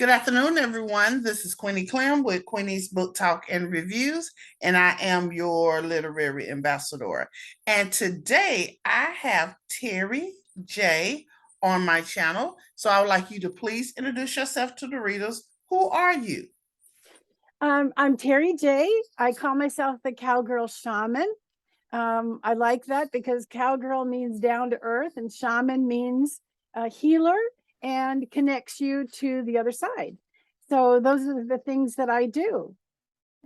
Good afternoon, everyone. This is Queenie Clem with Queenie's Book Talk and Reviews, and I am your literary ambassador. And today I have Terry J on my channel. So I would like you to please introduce yourself to the readers. Who are you? I'm Terri J. I call myself the Cowgirl Shaman. I like that because cowgirl means down to earth and shaman means healer and connects you to the other side. So those are the things that I do.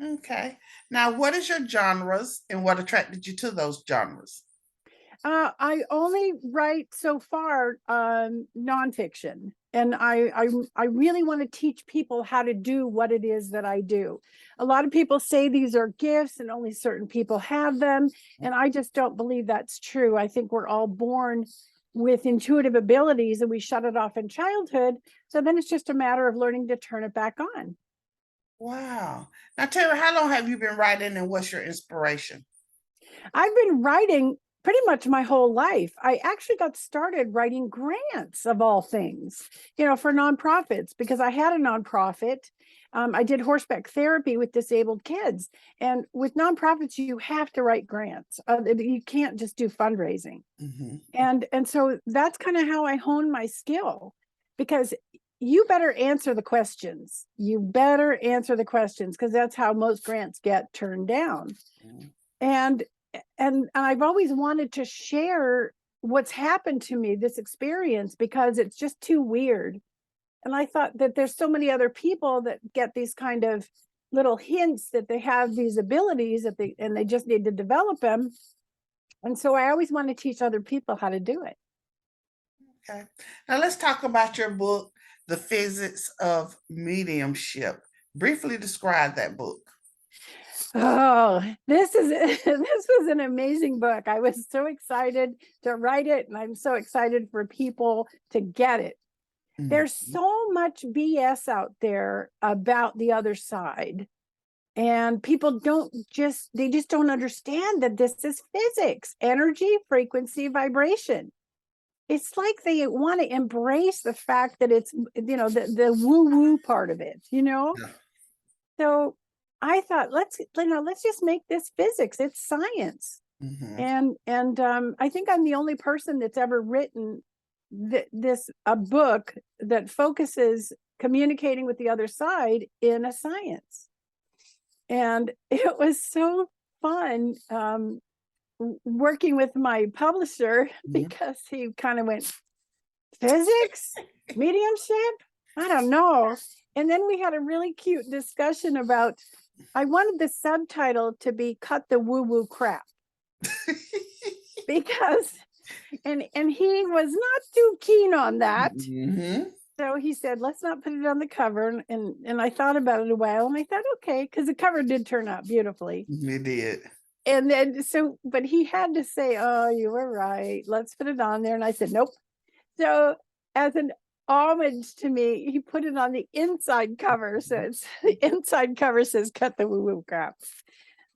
Okay. Now, what is your genres and what attracted you to those genres? I only write so far nonfiction, and I really want to teach people how to do what it is that I do. A lot of people say these are gifts and only certain people have them, and I just don't believe that's true. I think we're all born with intuitive abilities and we shut it off in childhood. So then it's just a matter of learning to turn it back on. Wow. Now, Terry, how long have you been writing and what's your inspiration? I've been writing pretty much my whole life. I actually got started writing grants of all things, for nonprofits because I had a nonprofit. I did horseback therapy with disabled kids. And with nonprofits, you have to write grants. You can't just do fundraising. Mm-hmm. And so that's kind of how I honed my skill, because you better answer the questions. You better answer the questions because that's how most grants get turned down. Mm-hmm. And I've always wanted to share what's happened to me, this experience, because it's just too weird. And I thought that there's so many other people that get these kind of little hints that they have these abilities and they just need to develop them. And so I always want to teach other people how to do it. Okay. Now let's talk about your book, The Physics of Mediumship. Briefly describe that book. Oh, this was an amazing book. I was so excited to write it, and I'm so excited for people to get it. Mm-hmm. There's so much BS out there about the other side, and people they just don't understand that this is physics, energy, frequency, vibration. It's like they want to embrace the fact that it's, the woo-woo part of it, Yeah. So I thought, let's just make this physics. It's science. Mm-hmm. And I think I'm the only person that's ever written a book that focuses communicating with the other side in a science. And it was so fun working with my publisher, mm-hmm. because he kind of went, physics, mediumship, I don't know. And then we had a really cute discussion about, I wanted the subtitle to be "Cut the Woo-Woo Crap." Because, and he was not too keen on that. Mm-hmm. So he said, let's not put it on the cover. And I thought about it a while, and I thought, okay, because the cover did turn out beautifully. It did. And then, but he had to say, oh, you were right, let's put it on there. And I said, nope. So as an homage to me, he put it on the inside cover. So it's the inside cover says "Cut the woo-woo crap."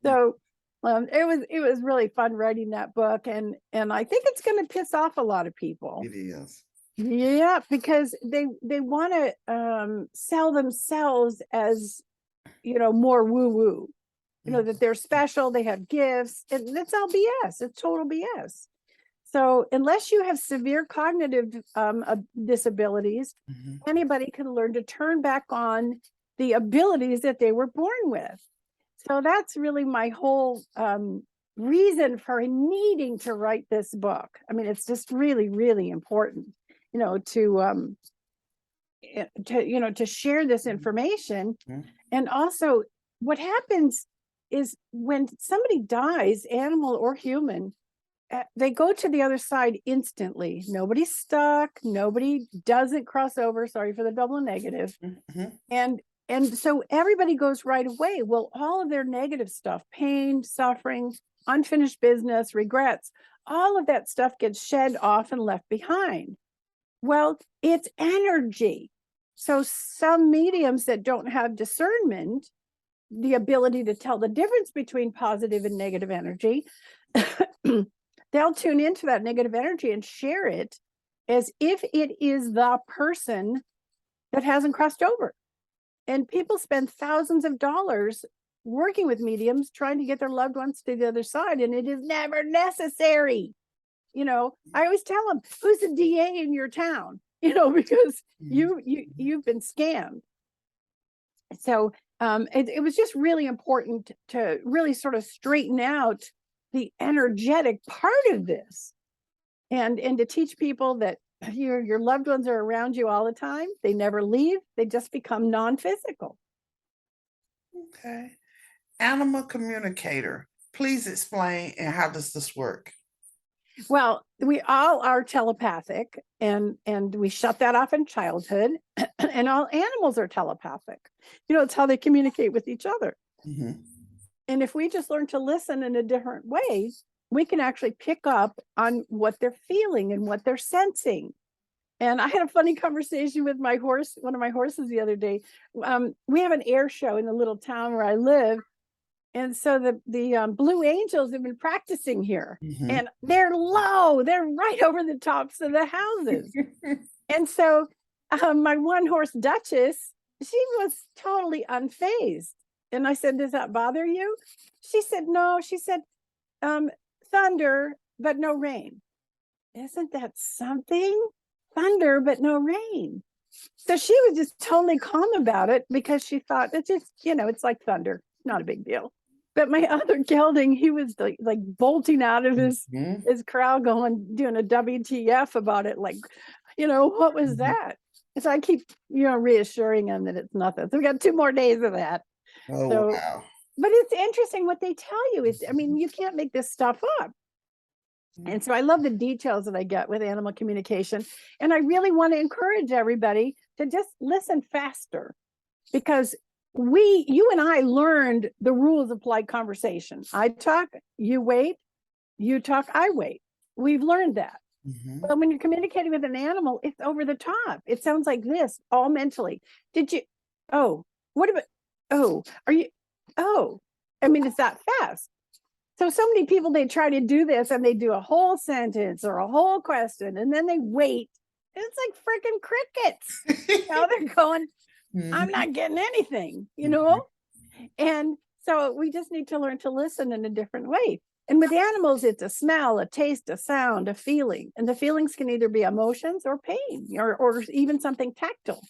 So it was really fun writing that book, and I think it's going to piss off a lot of people. It is. Yeah, because they want to sell themselves as, more woo-woo, that they're special, they have gifts, and that's all BS. It's total BS. So unless you have severe cognitive disabilities, mm-hmm. anybody can learn to turn back on the abilities that they were born with. So that's really my whole reason for needing to write this book. I mean, it's just really, really important, to share this information. Mm-hmm. And also, what happens is when somebody dies, animal or human, they go to the other side instantly. Nobody's stuck. Nobody doesn't cross over. Sorry for the double negative. Mm-hmm. And so everybody goes right away. Well, all of their negative stuff, pain, suffering, unfinished business, regrets, all of that stuff gets shed off and left behind. Well, it's energy. So some mediums that don't have discernment, the ability to tell the difference between positive and negative energy, they'll tune into that negative energy and share it as if it is the person that hasn't crossed over. And people spend thousands of dollars working with mediums, trying to get their loved ones to the other side, and it is never necessary. I always tell them, who's the DA in your town? Because you've been scammed. So it was just really important to really sort of straighten out the energetic part of this, and to teach people that your loved ones are around you all the time. They never leave. They just become non-physical. Okay. Animal communicator. Please explain, and how does this work? Well, we all are telepathic, and we shut that off in childhood. And all animals are telepathic. It's how they communicate with each other. Mm-hmm. And if we just learn to listen in a different way, we can actually pick up on what they're feeling and what they're sensing. And I had a funny conversation with my horse, one of my horses, the other day. We have an air show in the little town where I live. And so the Blue Angels have been practicing here, Mm-hmm. and they're low. They're right over the tops of the houses. And so my one horse, Duchess, she was totally unfazed. And I said, does that bother you? She said, no. She said, thunder, but no rain. Isn't that something? Thunder, but no rain. So she was just totally calm about it, because she thought it's just, it's like thunder, not a big deal. But my other gelding, he was like bolting out of his corral, doing a WTF about it. Like, what was that? And so I keep, reassuring him that it's nothing. So we got 2 more days of that. Oh, So, wow. but it's interesting what they tell you. You can't make this stuff up. And so I love the details that I get with animal communication. And I really want to encourage everybody to just listen faster, because you and I learned the rules of polite conversation. I talk, you wait, you talk, I wait. We've learned that. Mm-hmm. But when you're communicating with an animal, it's over the top. It sounds like this, all mentally. What about, are you, it's that fast. So many people, they try to do this and they do a whole sentence or a whole question, and then they wait. It's like freaking crickets. They're going, I'm not getting anything, And so we just need to learn to listen in a different way. And with animals, it's a smell, a taste, a sound, a feeling. And the feelings can either be emotions or pain, or even something tactile.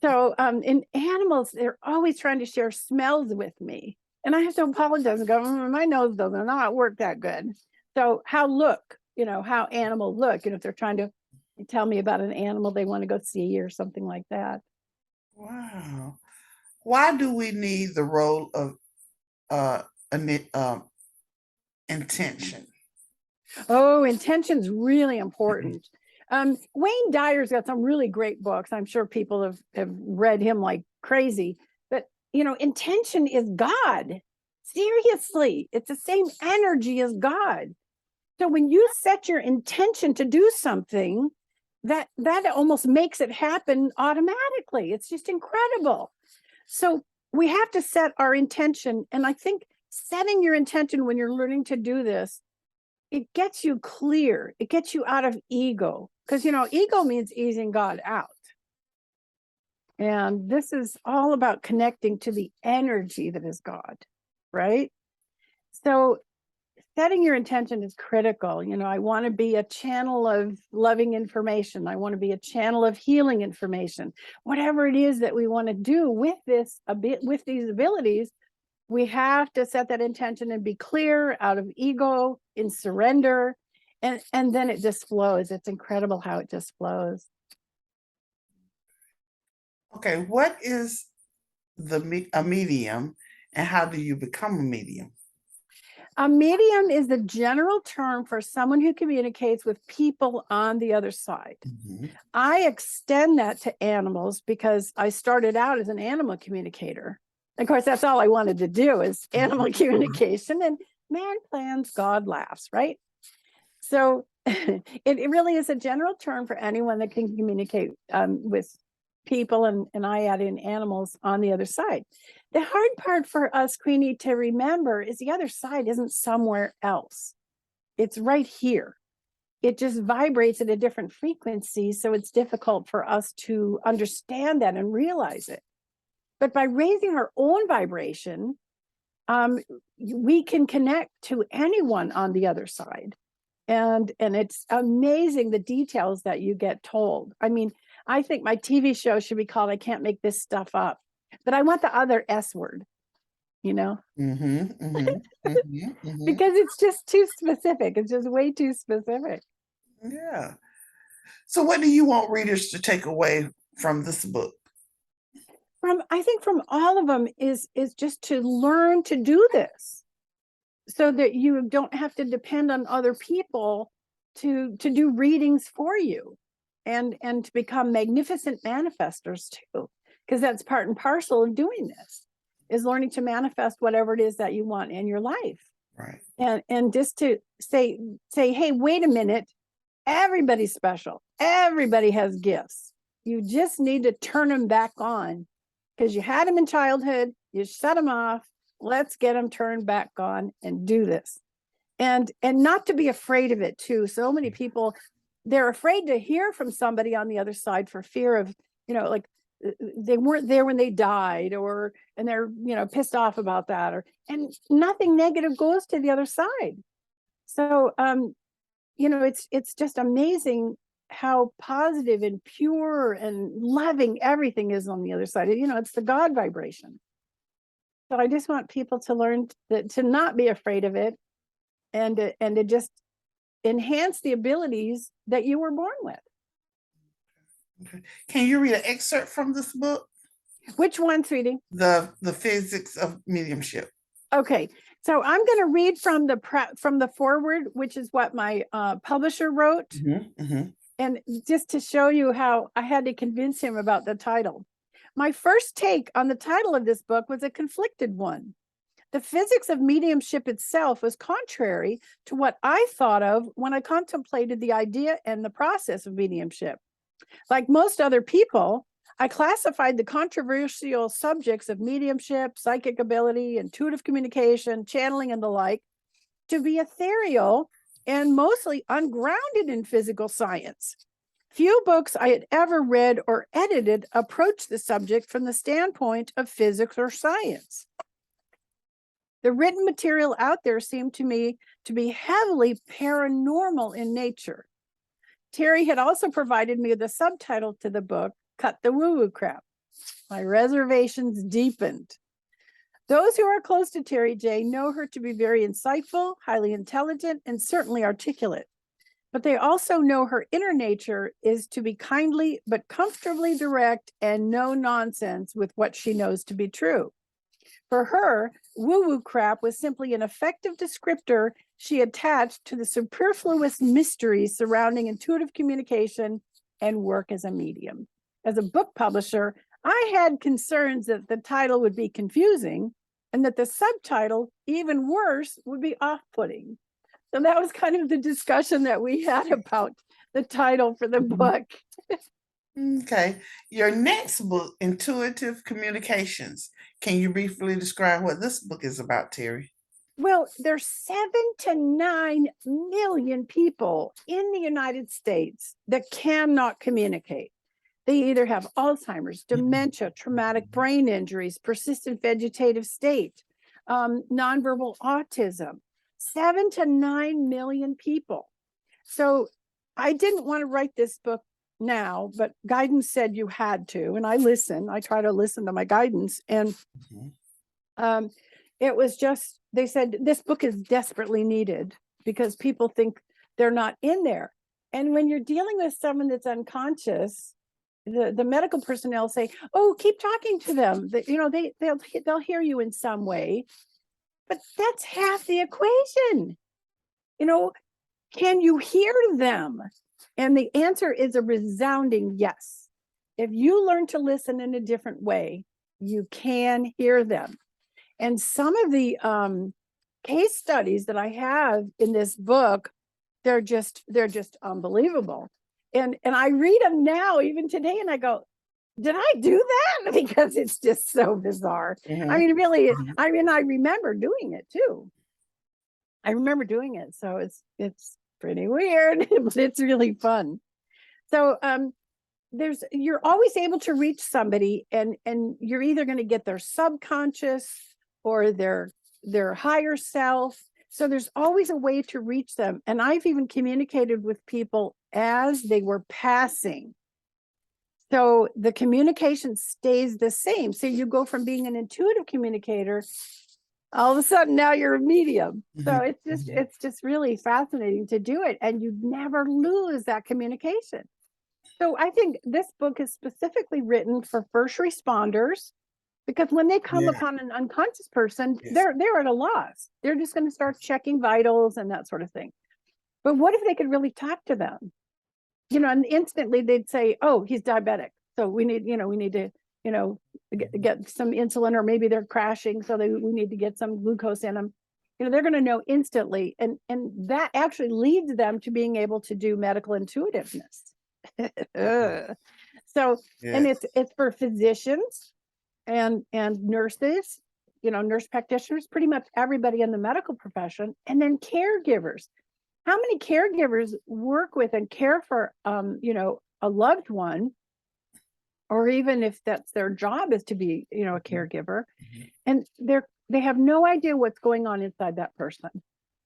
So in animals, they're always trying to share smells with me. And I have to apologize and go, my nose does not work that good. So how animals look, if they're trying to tell me about an animal they want to go see or something like that. Wow. Why do we need the role of intention? Oh, intention's really important. Wayne Dyer's got some really great books. I'm sure people have read him like crazy. But, intention is God. Seriously, it's the same energy as God. So when you set your intention to do something, that almost makes it happen automatically. It's just incredible. So we have to set our intention. And I think setting your intention when you're learning to do this, it gets you clear. It gets you out of ego, because, ego means easing God out. And this is all about connecting to the energy that is God, right? So setting your intention is critical. I want to be a channel of loving information. I want to be a channel of healing information. Whatever it is that we want to do with with these abilities, we have to set that intention and be clear, out of ego, in surrender, and then it just flows. It's incredible how it just flows. Okay, what is a medium, and how do you become a medium? A medium is the general term for someone who communicates with people on the other side. Mm-hmm. I extend that to animals because I started out as an animal communicator. Of course, that's all I wanted to do is animal communication, and man plans, God laughs, right? So it really is a general term for anyone that can communicate with people, and I add in animals on the other side. The hard part for us, Queenie, to remember is the other side isn't somewhere else. It's right here. it just vibrates at a different frequency. So it's difficult for us to understand that and realize it. But by raising our own vibration, we can connect to anyone on the other side. And it's amazing the details that you get told. I mean, I think my TV show should be called I Can't Make This Stuff Up, but I want the other S word, you know, because it's just too specific. It's just way too specific. Yeah. So what do you want readers to take away from this book? I think from all of them is just to learn to do this so that you don't have to depend on other people to do readings for you and to become magnificent manifestors too, because that's part and parcel of doing this, is learning to manifest whatever it is that you want in your life. Right. And just to say, hey, wait a minute, everybody's special. Everybody has gifts. You just need to turn them back on because you had them in childhood, you shut them off. Let's get them turned back on and do this. And not to be afraid of it too. So many people, they're afraid to hear from somebody on the other side for fear of, like they weren't there when they died, and they're, pissed off about that, and nothing negative goes to the other side. So, it's just amazing how positive and pure and loving everything is on the other side. It's the God vibration. So I just want people to learn to not be afraid of it, and to just enhance the abilities that you were born with. Okay. Can you read an excerpt from this book? Which one, sweetie? The Physics of Mediumship. Okay, so I'm going to read from the foreword, which is what my publisher wrote, and just to show you how I had to convince him about the title. My first take on the title of this book was a conflicted one. The physics of mediumship itself was contrary to what I thought of when I contemplated the idea and the process of mediumship. Like most other people, I classified the controversial subjects of mediumship, psychic ability, intuitive communication, channeling, and the like to be ethereal and mostly ungrounded in physical science. Few books I had ever read or edited approached the subject from the standpoint of physics or science. The written material out there seemed to me to be heavily paranormal in nature. Terri had also provided me with a subtitle to the book, Cut the Woo-Woo Crap. My reservations deepened. Those who are close to Terri J know her to be very insightful, highly intelligent, and certainly articulate. But they also know her inner nature is to be kindly but comfortably direct and no nonsense with what she knows to be true. For her, woo-woo crap was simply an effective descriptor she attached to the superfluous mysteries surrounding intuitive communication and work as a medium. As a book publisher, I had concerns that the title would be confusing and that the subtitle, even worse, would be off-putting. So that was kind of the discussion that we had about the title for the book. Okay. Your next book, Intuitive Communications. Can you briefly describe what this book is about, Terri? Well, there's 7 to 9 million people in the United States that cannot communicate. They either have Alzheimer's, dementia, traumatic brain injuries, persistent vegetative state, nonverbal autism. 7 to 9 million people. So I didn't want to write this book now, but guidance said you had to, and I listen. I try to listen to my guidance, and it was just, they said this book is desperately needed because people think they're not in there. And when you're dealing with someone that's unconscious, the medical personnel say, "Oh, keep talking to them. They'll hear you in some way." But that's half the equation. Can you hear them? And the answer is a resounding yes. If you learn to listen in a different way, you can hear them. And some of the case studies that I have in this book, they're just unbelievable. And I read them now, even today, and I go, did I do that? Because it's just so bizarre. I mean, really, I remember doing it too. I remember doing it. So it's pretty weird, but it's really fun. So you're always able to reach somebody, and you're either going to get their subconscious or their higher self. So there's always a way to reach them. And I've even communicated with people as they were passing. So the communication stays the same. So you go from being an intuitive communicator, all of a sudden now you're a medium. So it's just really fascinating to do it, and you never lose that communication. So I think this book is specifically written for first responders, because when they come upon an unconscious person, they're at a loss. They're just going to start checking vitals and that sort of thing. But what if they could really talk to them? And instantly they'd say, "Oh, he's diabetic. So we need to, get some insulin, or maybe they're crashing. So we need to get some glucose in them." They're going to know instantly. And that actually leads them to being able to do medical intuitiveness. So, and it's for physicians and nurses, nurse practitioners, pretty much everybody in the medical profession, and then caregivers. How many caregivers work with and care for, a loved one, or even if that's their job is to be, a caregiver, and they have no idea what's going on inside that person.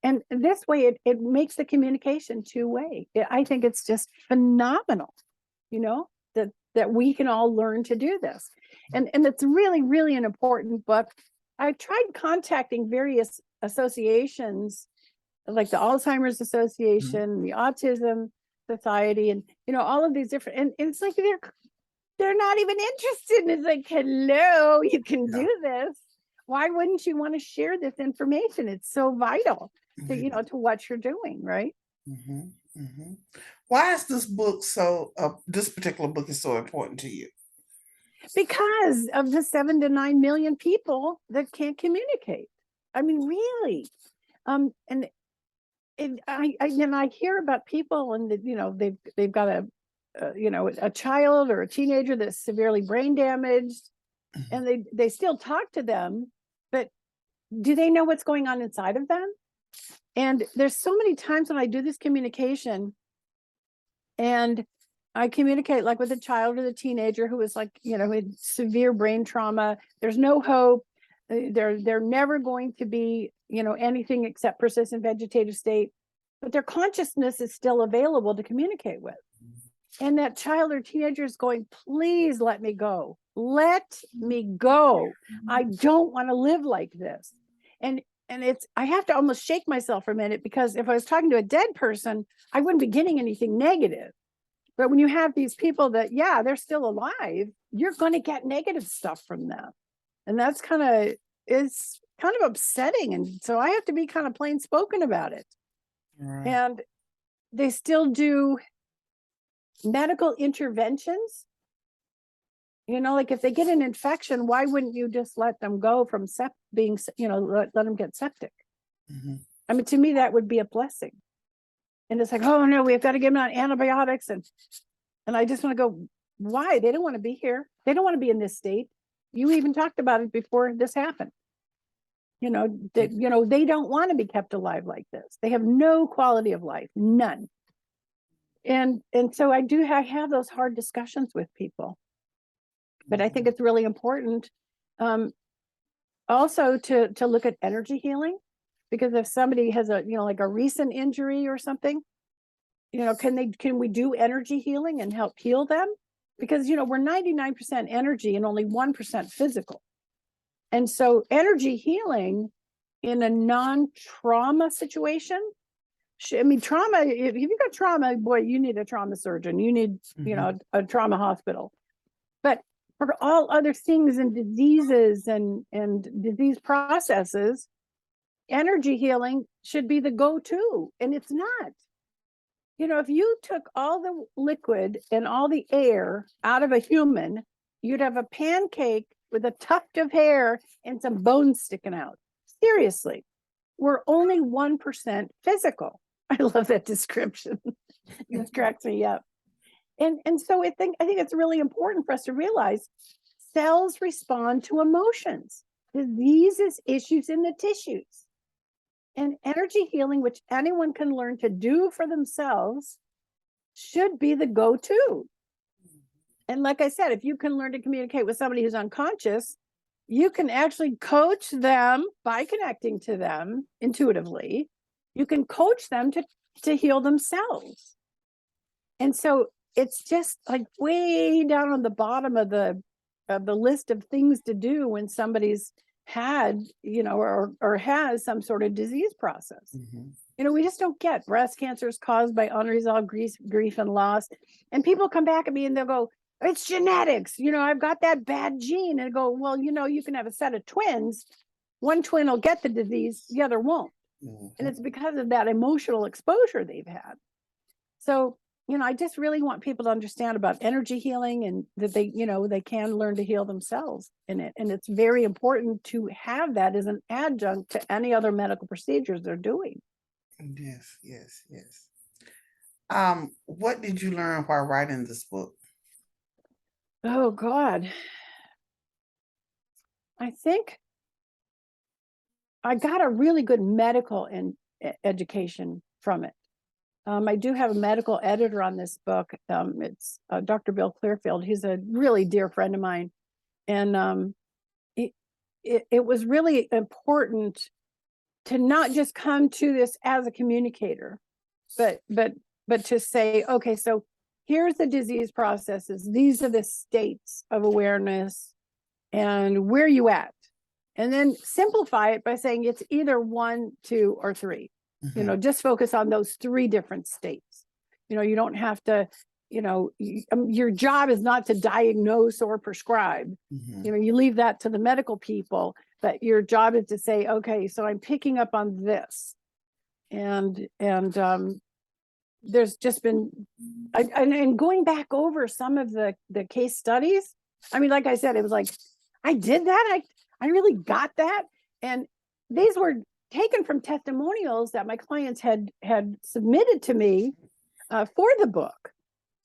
And this way, it makes the communication two-way. I think it's just phenomenal, that we can all learn to do this. And it's really, really an important book. I've tried contacting various associations, like the Alzheimer's Association, the Autism Society, and all of these different, and it's like they're not even interested. And it's like, hello, you can do this. Why wouldn't you want to share this information? It's so vital to to what you're doing, right? Why is this book this particular book is so important to you? Because of the 7 to 9 million people that can't communicate. I mean, really. And I hear about people, and they've got a child or a teenager that's severely brain damaged, and they still talk to them, but do they know what's going on inside of them? And there's so many times when I do this communication, and I communicate like with a child or the teenager who is with severe brain trauma. There's no hope. They're never going to be, anything except persistent vegetative state, but their consciousness is still available to communicate with. And that child or teenager is going, "Please let me go. Let me go. I don't want to live like this." And I have to almost shake myself for a minute, because if I was talking to a dead person, I wouldn't be getting anything negative. But when you have these people that, they're still alive, you're going to get negative stuff from them. And that's it's kind of upsetting. And so I have to be kind of plain spoken about it. Right. And they still do medical interventions. Like if they get an infection, why wouldn't you just let them go from being, let them get septic? I mean, to me, that would be a blessing. And it's like, "Oh no, we've got to give them antibiotics." And I just want to go, why? They don't want to be here. They don't want to be in this state. You even talked about it before this happened. They don't want to be kept alive like this. They have no quality of life, none. And so I have those hard discussions with people. But I think it's really important also to look at energy healing, because if somebody has like a recent injury or something, can we do energy healing and help heal them? Because we're 99% energy and only 1% physical. And so energy healing in a non-trauma situation, trauma, if you've got trauma, boy, you need a trauma surgeon. You need, a trauma hospital. But for all other things and diseases and disease processes, energy healing should be the go-to, and it's not. If you took all the liquid and all the air out of a human, you'd have a pancake with a tuft of hair and some bones sticking out. Seriously, we're only 1% physical. I love that description. It cracks me up. And so I think it's really important for us to realize cells respond to emotions, diseases, issues in the tissues. And energy healing, which anyone can learn to do for themselves, should be the go-to. And like I said, if you can learn to communicate with somebody who's unconscious, you can actually coach them by connecting to them intuitively. You can coach them to heal themselves. And so it's just like way down on the bottom of the list of things to do when somebody's had, or has some sort of disease process. We just don't get breast cancer is caused by unresolved grief and loss. And people come back at me and they'll go, it's genetics. I've got that bad gene. And I go, well, you can have a set of twins. One twin will get the disease, the other won't. And it's because of that emotional exposure they've had. So, I just really want people to understand about energy healing and that they can learn to heal themselves in it. And it's very important to have that as an adjunct to any other medical procedures they're doing. Yes, yes, yes. What did you learn while writing this book? Oh God. I think I got a really good medical education from it. I do have a medical editor on this book. It's Dr. Bill Clearfield. He's a really dear friend of mine. And it was really important to not just come to this as a communicator, but to say, okay, so here's the disease processes. These are the states of awareness and where you at. And then simplify it by saying it's either 1, 2, or 3. Just focus on those 3 different states. You don't have to, your job is not to diagnose or prescribe. You leave that to the medical people, but your job is to say, okay, so I'm picking up on this. And there's just been, and going back over some of the case studies. I mean, like I said, it was like, I did that. I really got that. And these were taken from testimonials that my clients had submitted to me for the book.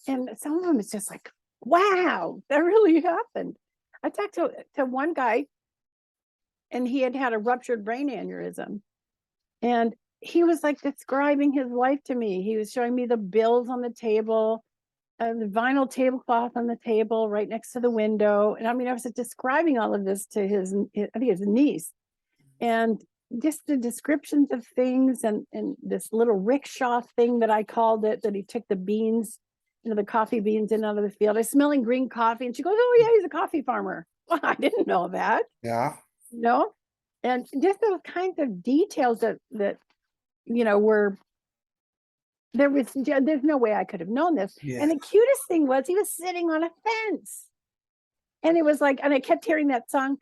And some of them, it's just like, wow, that really happened. I talked to one guy, and he had a ruptured brain aneurysm. And he was like describing his life to me. He was showing me the bills on the table, the vinyl tablecloth on the table right next to the window. And I mean, I was describing all of this to I think his niece. And just the descriptions of things and this little rickshaw thing that I called it, that he took the beans, the coffee beans in out of the field. I was smelling green coffee. And she goes, oh yeah, he's a coffee farmer. Well, I didn't know that. Yeah. And just those kinds of details that were, there's no way I could have known this. Yes. And the cutest thing was he was sitting on a fence. And it was like, and I kept hearing that song,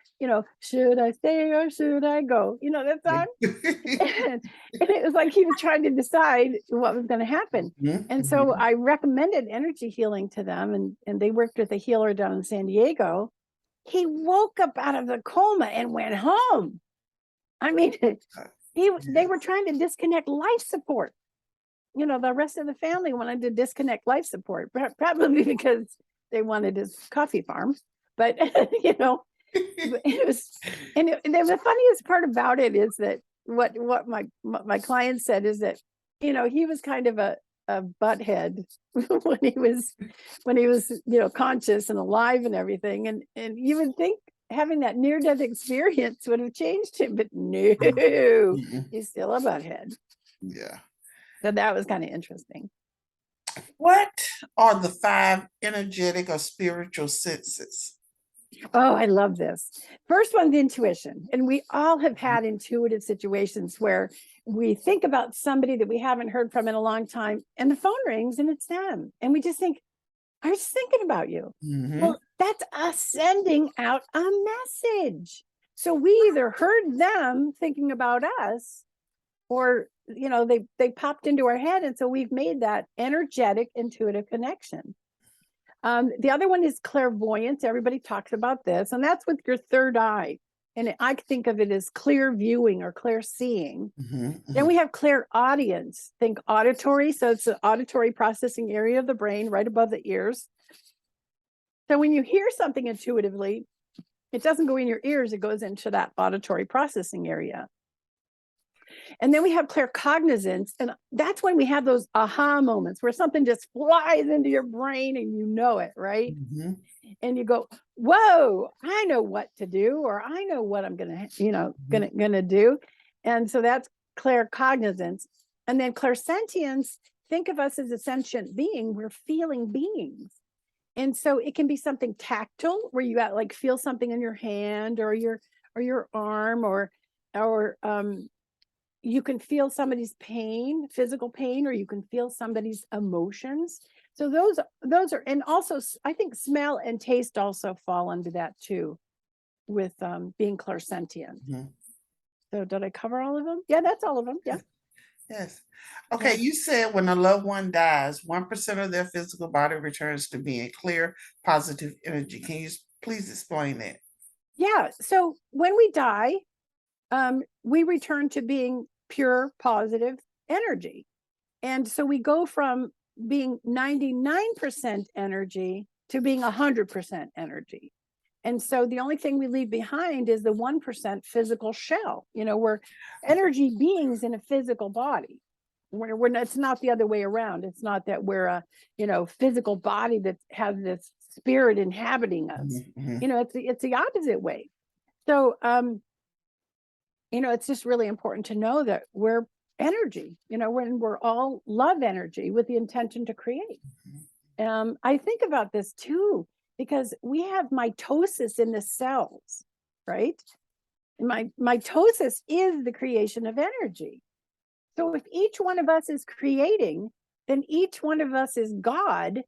should I stay or should I go? That song? And it was like he was trying to decide what was going to happen. And so I recommended energy healing to them, and they worked with a healer down in San Diego. He woke up out of the coma and went home. I mean, they were trying to disconnect life support. The rest of the family wanted to disconnect life support, probably because they wanted his coffee farm. But it was, and the funniest part about it is that what my client said is that he was kind of a butthead when he was conscious and alive and everything, and you would think having that near-death experience would have changed him, but no, he's still a butthead. Yeah. So that was kind of interesting. What are the 5 energetic or spiritual senses? Oh, I love this. First one's intuition. And we all have had intuitive situations where we think about somebody that we haven't heard from in a long time, and the phone rings and it's them. And we just think, I was thinking about you. Well, that's us sending out a message. So we either heard them thinking about us, or they popped into our head. And so we've made that energetic, intuitive connection. The other one is clairvoyance. Everybody talks about this, and that's with your third eye. And I think of it as clear viewing or clear seeing. Then we have clairaudience. Think auditory. So it's the auditory processing area of the brain right above the ears. So when you hear something intuitively, it doesn't go in your ears, it goes into that auditory processing area. And then we have claircognizance. And that's when we have those aha moments where something just flies into your brain and you know it, right? Mm-hmm. And you go, whoa, I know what to do, or I know what I'm gonna, gonna do. And so that's claircognizance. And then clairsentience, think of us as a sentient being, we're feeling beings. And so it can be something tactile where you like feel something in your hand or your arm, or you can feel somebody's pain, physical pain, or you can feel somebody's emotions. So those are, and also I think smell and taste also fall under that too, with being clairsentient. Mm-hmm. So did I cover all of them? Yeah, that's all of them. Yeah. Yes. Okay, Yeah. you said when a loved one dies, 1% of their physical body returns to being clear, positive energy. Can you please explain that? Yeah. So when we die, we return to being pure positive energy. And so we go from being 99% energy to being 100% energy. And so the only thing we leave behind is the 1% physical shell. We're energy beings in a physical body. It's not the other way around. It's not that we're a, physical body that has this spirit inhabiting us. Mm-hmm. It's the opposite way. So, it's just really important to know that we're energy, when we're all love energy with the intention to create. I think about this too, because we have mitosis in the cells, right? Mitosis is the creation of energy. So if each one of us is creating, then each one of us is God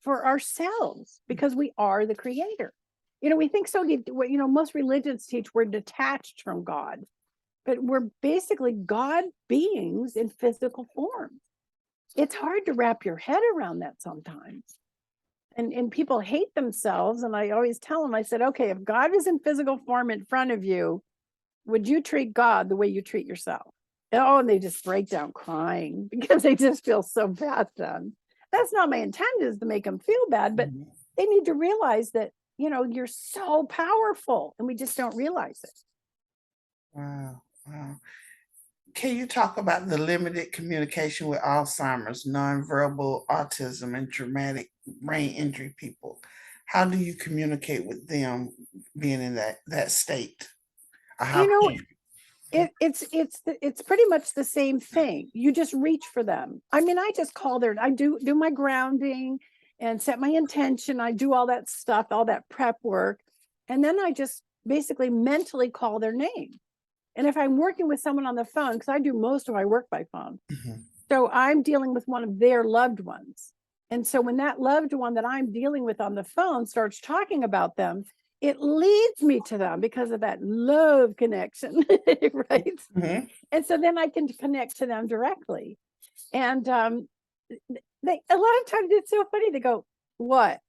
for ourselves, because we are the creator. We think so, most religions teach we're detached from God, but we're basically God beings in physical form. It's hard to wrap your head around that sometimes. And people hate themselves. And I always tell them, I said, okay, if God was in physical form in front of you, would you treat God the way you treat yourself? Oh, and they just break down crying because they just feel so bad then. That's not my intent, is to make them feel bad, but they need to realize that, you're so powerful and we just don't realize it. Wow. Wow. Can you talk about the limited communication with Alzheimer's, nonverbal autism, and traumatic brain injury people? How do you communicate with them being in that state? Or how You know, can it's pretty much the same thing. You just reach for them. I mean, I just call I do my grounding and set my intention. I do all that stuff, all that prep work. And then I just basically mentally call their name. And if I'm working with someone on the phone, because I do most of my work by phone, so I'm dealing with one of their loved ones. And so when that loved one that I'm dealing with on the phone starts talking about them, it leads me to them because of that love connection, right? Mhm. And so then I can connect to them directly. And they, a lot of times it's so funny. They go, "What?"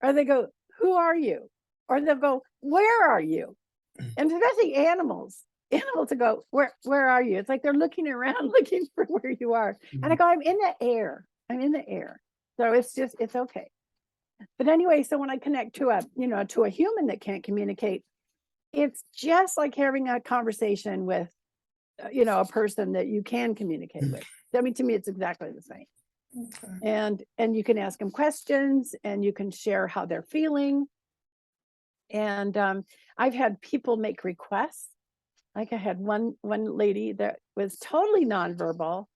Or they go, "Who are you?" Or they'll go, "Where are you?" And especially animals to go, where are you? It's like they're looking around looking for where you are. And I go, I'm in the air. I'm in the air. So it's okay. But anyway, so when I connect to a human that can't communicate, it's just like having a conversation with a person that you can communicate with. I mean, to me, it's exactly the same. Okay. And you can ask them questions and you can share how they're feeling. And I've had people make requests. Like I had one lady that was totally nonverbal,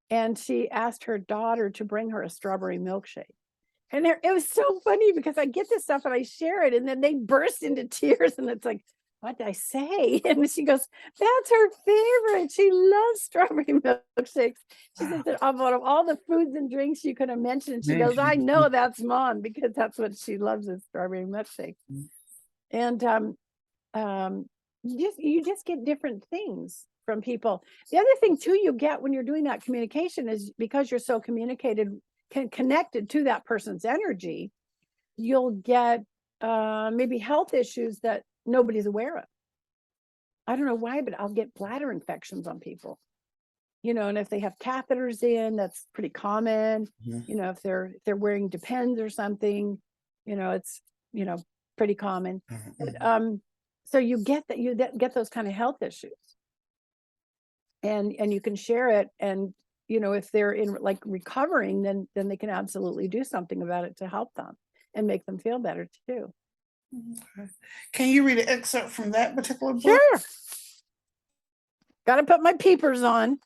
and she asked her daughter to bring her a strawberry milkshake. And it was so funny because I get this stuff and I share it, and then they burst into tears, and it's like, what did I say? And she goes, that's her favorite. She loves strawberry milkshakes. She says that out of all the foods and drinks you could have mentioned, she goes, I know that's mom, because that's what she loves, is strawberry milkshakes. And you just get different things from people. The other thing too you get when you're doing that communication is, because you're so connected to that person's energy, you'll get maybe health issues that nobody's aware of. I don't know why, but I'll get bladder infections on people, and if they have catheters in, that's pretty common. If they're wearing Depends or something, it's pretty common. But so you get those kind of health issues. and you can share it. And if they're in like recovering, then they can absolutely do something about it to help them and make them feel better too. Okay. Can you read an excerpt from that particular book? Sure. Got to put my peepers on.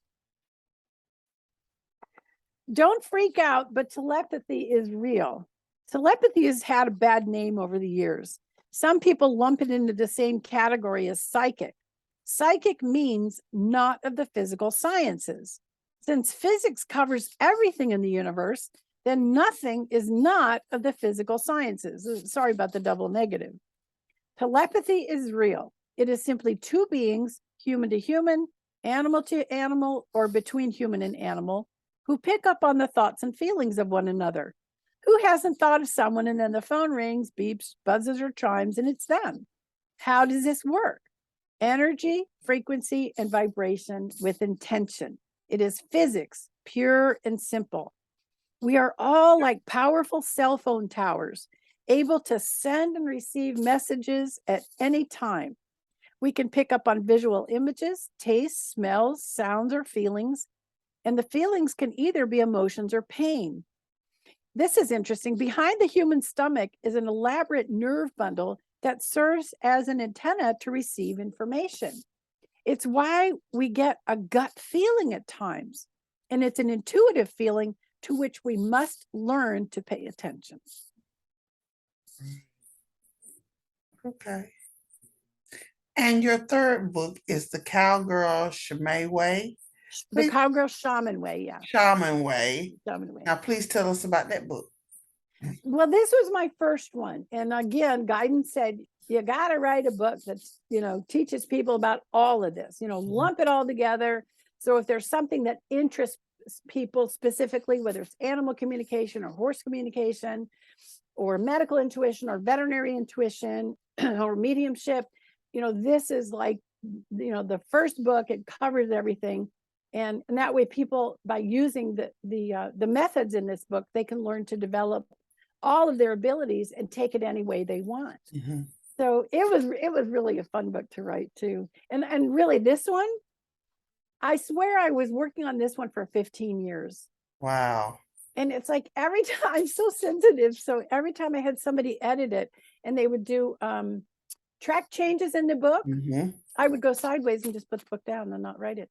Don't freak out, but telepathy is real. Telepathy has had a bad name over the years. Some people lump it into the same category as psychic. Psychic means not of the physical sciences. Since physics covers everything in the universe, then nothing is not of the physical sciences. Sorry about the double negative. Telepathy is real. It is simply two beings, human to human, animal to animal, or between human and animal, who pick up on the thoughts and feelings of one another. Who hasn't thought of someone and then the phone rings, beeps, buzzes, or chimes, and it's them? How does this work? Energy, frequency, and vibration with intention. It is physics, pure and simple. We are all like powerful cell phone towers, able to send and receive messages at any time. We can pick up on visual images, tastes, smells, sounds, or feelings, and the feelings can either be emotions or pain. This is interesting. Behind the human stomach is an elaborate nerve bundle that serves as an antenna to receive information. It's why we get a gut feeling at times, and it's an intuitive feeling to which we must learn to pay attention. Okay. And your third book is The Cowgirl Shaman Way. The Cowgirl Shaman Way, yeah. Shaman Way. Shaman Way. Now, please tell us about that book. Well, this was my first one. And again, guidance said, you got to write a book that's, teaches people about all of this, lump it all together. So if there's something that interests people specifically, whether it's animal communication or horse communication or medical intuition or veterinary intuition or mediumship, this is like, the first book. It covers everything. And that way people, by using the methods in this book, they can learn to develop all of their abilities and take it any way they want. Mm-hmm. So it was really a fun book to write too. And really this one, I swear I was working on this one for 15 years. Wow. And it's like every time I'm so sensitive. So every time I had somebody edit it and they would do track changes in the book, Mm-hmm. I would go sideways and just put the book down and not write it.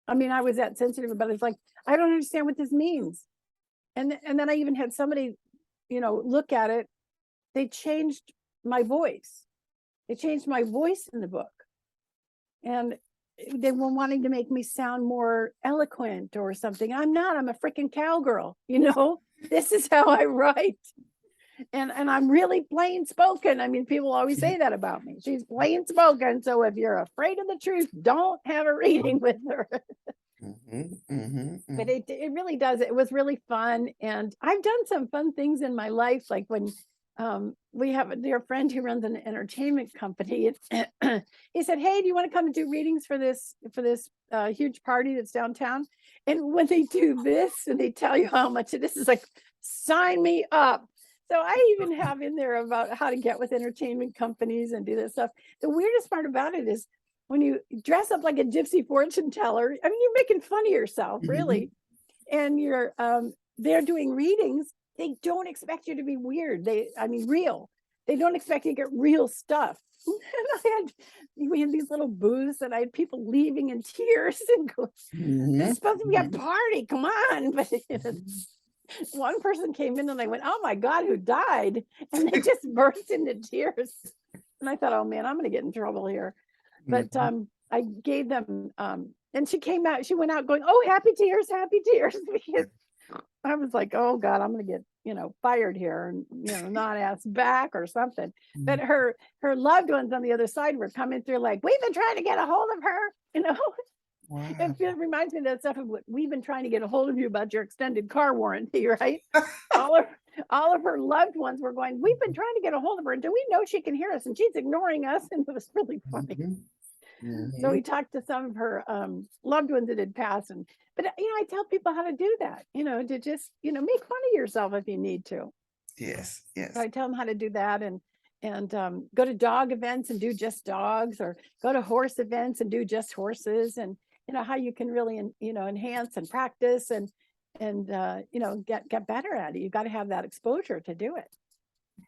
I mean, I was that sensitive about it. It's like, I don't understand what this means. And then I even had somebody, look at it. They changed my voice. They changed my voice in the book. And they were wanting to make me sound more eloquent or something. I'm not. I'm a freaking cowgirl. This is how I write. And I'm really plain spoken. I mean, people always say that about me. She's plain spoken. So if you're afraid of the truth, don't have a reading with her. Mm-hmm, mm-hmm, mm-hmm. But it really does. It was really fun. And I've done some fun things in my life. Like when we have a dear friend who runs an entertainment company. He said, hey, do you want to come and do readings for this huge party that's downtown? And when they do this and they tell you how much it is, it's like, sign me up. So I even have in there about how to get with entertainment companies and do this stuff. The weirdest part about it is when you dress up like a gypsy fortune teller, I mean, you're making fun of yourself, really. Mm-hmm. And you're they're doing readings. They don't expect you to be weird. Real. They don't expect you to get real stuff. And we had these little booths and I had people leaving in tears and going, mm-hmm. It's supposed to be a party. Come on. But one person came in and they went, oh my God, who died? And they just burst into tears. And I thought, oh man, I'm going to get in trouble here. But I gave them, and she came out, she went out going, oh, happy tears. Because I was like, oh God, I'm going to get, fired here and, not asked back or something. Mm-hmm. But her loved ones on the other side were coming through like, we've been trying to get a hold of her, Wow. It reminds me of that stuff of what we've been trying to get a hold of you about your extended car warranty, right? all of her loved ones were going, we've been trying to get a hold of her. Do we know she can hear us? And she's ignoring us. And it was really funny. Mm-hmm. So we talked to some of her loved ones that had passed. But I tell people how to do that, to just, make fun of yourself if you need to. Yes, yes. So I tell them how to do that and go to dog events and do just dogs, or go to horse events and do just horses. And how you can really, enhance and practice and get better at it. You got to have that exposure to do it.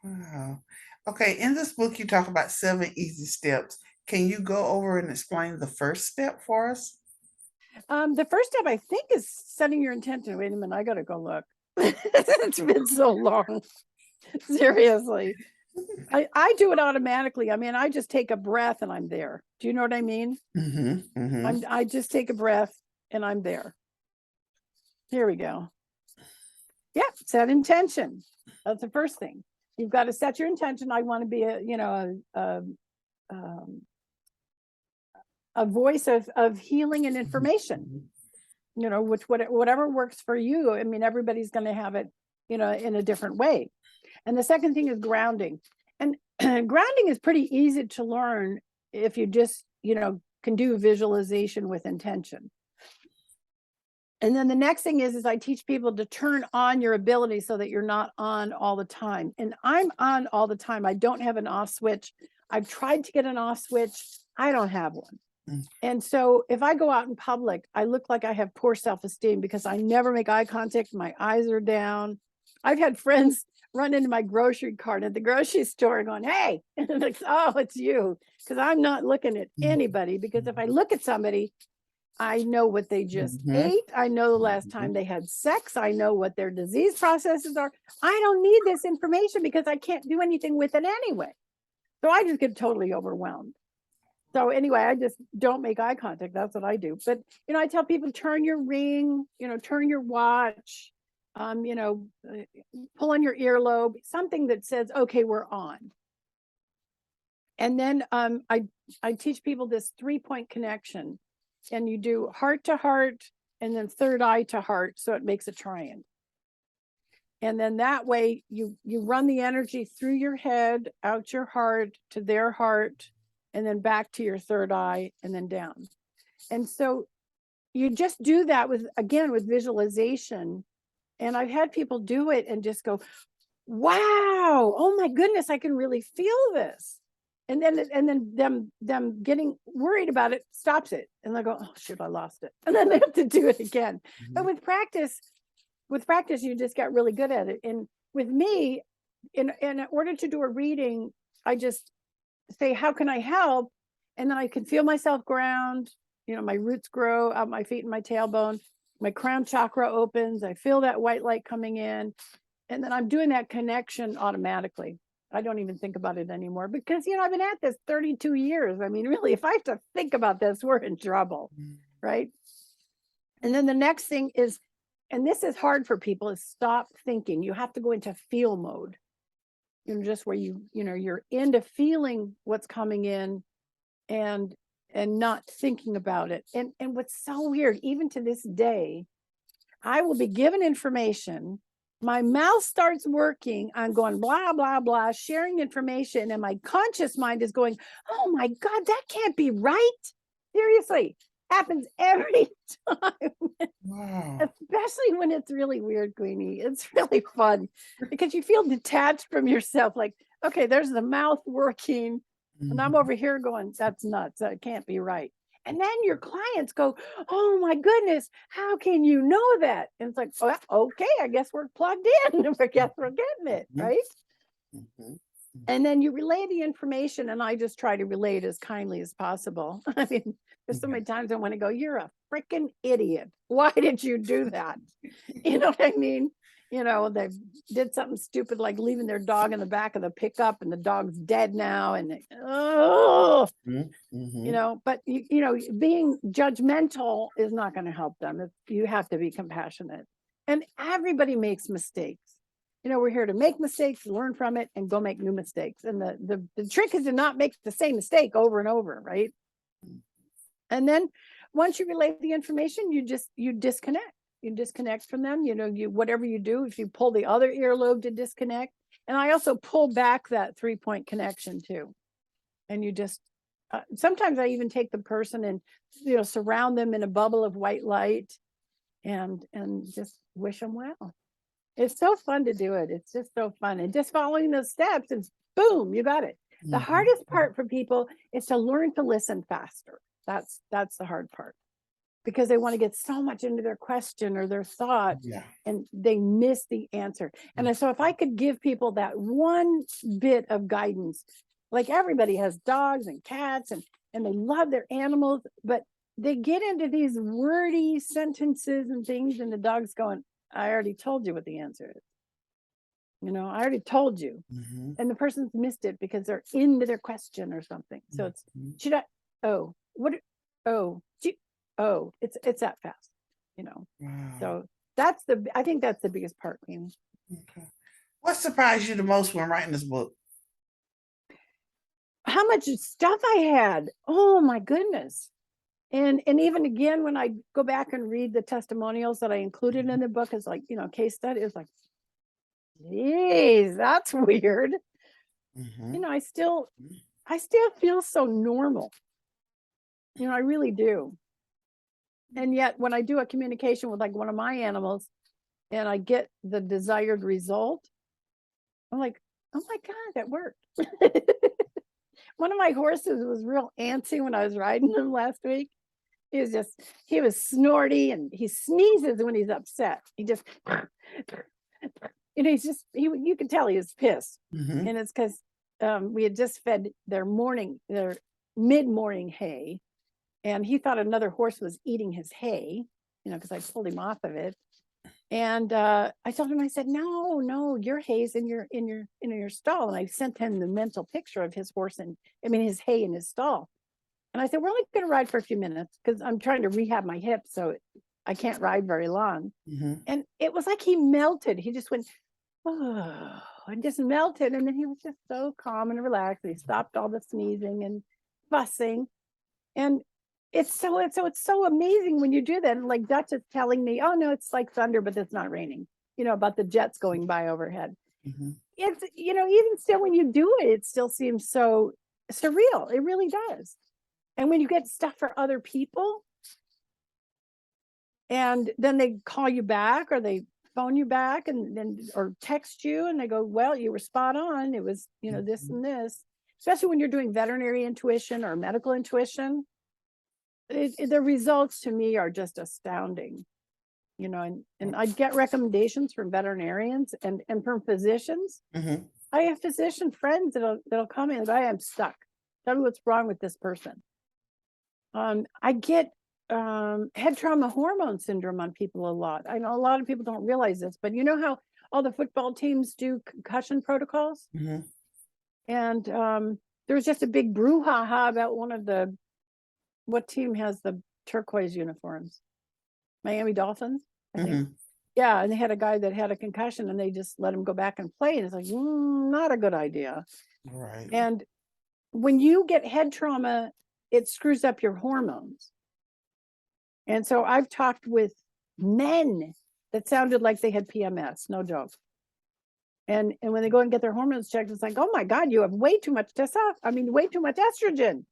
Wow. Okay, in this book, you talk about 7 easy steps. Can you go over and explain the first step for us? The first step, I think, is setting your intention. Wait a minute, I gotta go look. It's been so long. Seriously. I do it automatically. I mean, I just take a breath and I'm there. Do you know what I mean? I just take a breath and I'm there. Here we go. Yeah, set intention. That's the first thing. You've got to set your intention. I want to be a voice of healing and information. Whatever works for you. I mean, everybody's going to have it, in a different way. And the second thing is grounding. And grounding is pretty easy to learn if you just, can do visualization with intention. And then the next thing is I teach people to turn on your ability so that you're not on all the time. And I'm on all the time. I don't have an off switch. I've tried to get an off switch. I don't have one. And so if I go out in public, I look like I have poor self-esteem because I never make eye contact. My eyes are down. I've had friends run into my grocery cart at the grocery store going, hey, and like, oh, it's you. Because I'm not looking at anybody, because if I look at somebody, I know what they just ate. I know the last time they had sex. I know what their disease processes are. I don't need this information because I can't do anything with it anyway. So I just get totally overwhelmed. So anyway, I just don't make eye contact. That's what I do. But, I tell people, turn your ring, turn your watch, pull on your earlobe, something that says, okay, we're on. And then I teach people this 3-point connection. And you do heart to heart and then third eye to heart. So it makes a triangle. And then that way you run the energy through your head, out your heart to their heart, and then back to your third eye and then down. And so you just do that with visualization. And I've had people do it and just go, wow, oh my goodness, I can really feel this. And then them getting worried about it stops it. And they go, oh shoot, I lost it. And then they have to do it again. But with practice, you just get really good at it. And with me, in order to do a reading, I just say, how can I help? And then I can feel myself ground. My roots grow out my feet and my tailbone. My crown chakra opens. I feel that white light coming in. And then I'm doing that connection automatically. I don't even think about it anymore because, I've been at this 32 years. I mean, really, if I have to think about this, we're in trouble, right? And then the next thing is, and this is hard for people, is stop thinking. You have to go into feel mode. Just where you're into feeling what's coming in and not thinking about it. And what's so weird, even to this day, I will be given information. My mouth starts working. I'm going blah, blah, blah, sharing information. And my conscious mind is going, oh my God, that can't be right. Seriously, happens every time. Wow. Especially when it's really weird, Queenie. It's really fun because you feel detached from yourself. Like, okay, there's the mouth working. And I'm over here going, that's nuts. That can't be right. And then your clients go, oh my goodness, how can you know that? And it's like, oh, okay, I guess we're plugged in. I guess we're getting it, right? And then you relay the information, and I just try to relay it as kindly as possible. I mean, there's so many times I want to go, you're a freaking idiot. Why did you do that? You know what I mean? They did something stupid like leaving their dog in the back of the pickup and the dog's dead now. And but being judgmental is not going to help them. You have to be compassionate. And everybody makes mistakes. We're here to make mistakes, learn from it, and go make new mistakes. And the trick is to not make the same mistake over and over, right? And then once you relay the information, you disconnect. You disconnect from them. Whatever you do, if you pull the other earlobe to disconnect. And I also pull back that 3-point connection too. And you just, sometimes I even take the person and, surround them in a bubble of white light and just wish them well. It's so fun to do it. It's just so fun. And just following those steps and boom, you got it. The hardest part for people is to learn to listen faster. That's the hard part. because they want to get so much into their question or their thought, and they miss the answer. And so if I could give people that one bit of guidance, like everybody has dogs and cats and they love their animals, but they get into these wordy sentences and things, and the dog's going, I already told you what the answer is. I already told you. And the person's missed it because they're into their question or something. So it's, should I, oh, what, oh, it's that fast, Wow. So I think that's the biggest part, Queen. Okay. What surprised you the most when writing this book? How much stuff I had. Oh my goodness. And even again, when I go back and read the testimonials that I included in the book, it's like, case study, it's like, geez, that's weird. I still feel so normal. I really do. And yet when I do a communication with like one of my animals and I get the desired result, I'm like, oh my God, that worked. One of my horses was real antsy when I was riding him last week. He was snorty, and he sneezes when he's upset. He just, you can tell he was pissed. And it's because we had just fed their mid-morning hay, and he thought another horse was eating his hay, because I pulled him off of it. And I told him, I said, no, your hay's in your stall. And I sent him the mental picture of his horse his hay in his stall. And I said, we're only going to ride for a few minutes because I'm trying to rehab my hip, so I can't ride very long. And it was like he melted. He just went, oh, and just melted. And then he was just so calm and relaxed. He stopped all the sneezing and fussing. And it's so amazing when you do that. And like Dutch is telling me, oh no, it's like thunder, but it's not raining, about the jets going by overhead. It's, even still when you do it, it still seems so surreal. It really does. And when you get stuff for other people, and then they call you back or they phone you back and then or text you and they go, well, you were spot on. It was, this and this, especially when you're doing veterinary intuition or medical intuition. The results to me are just astounding, and I get recommendations from veterinarians and from physicians. I have physician friends that'll come in and go, I'm stuck. Tell me what's wrong with this person. I get head trauma hormone syndrome on people a lot. I know a lot of people don't realize this, but you know how all the football teams do concussion protocols? And there was just a big brouhaha about what team has the turquoise uniforms? Miami Dolphins, I think. Yeah, and they had a guy that had a concussion and they just let him go back and play. And it's like, not a good idea. Right. And when you get head trauma, it screws up your hormones. And so I've talked with men that sounded like they had PMS, no joke. And when they go and get their hormones checked, it's like, oh my God, you have way too much way too much estrogen.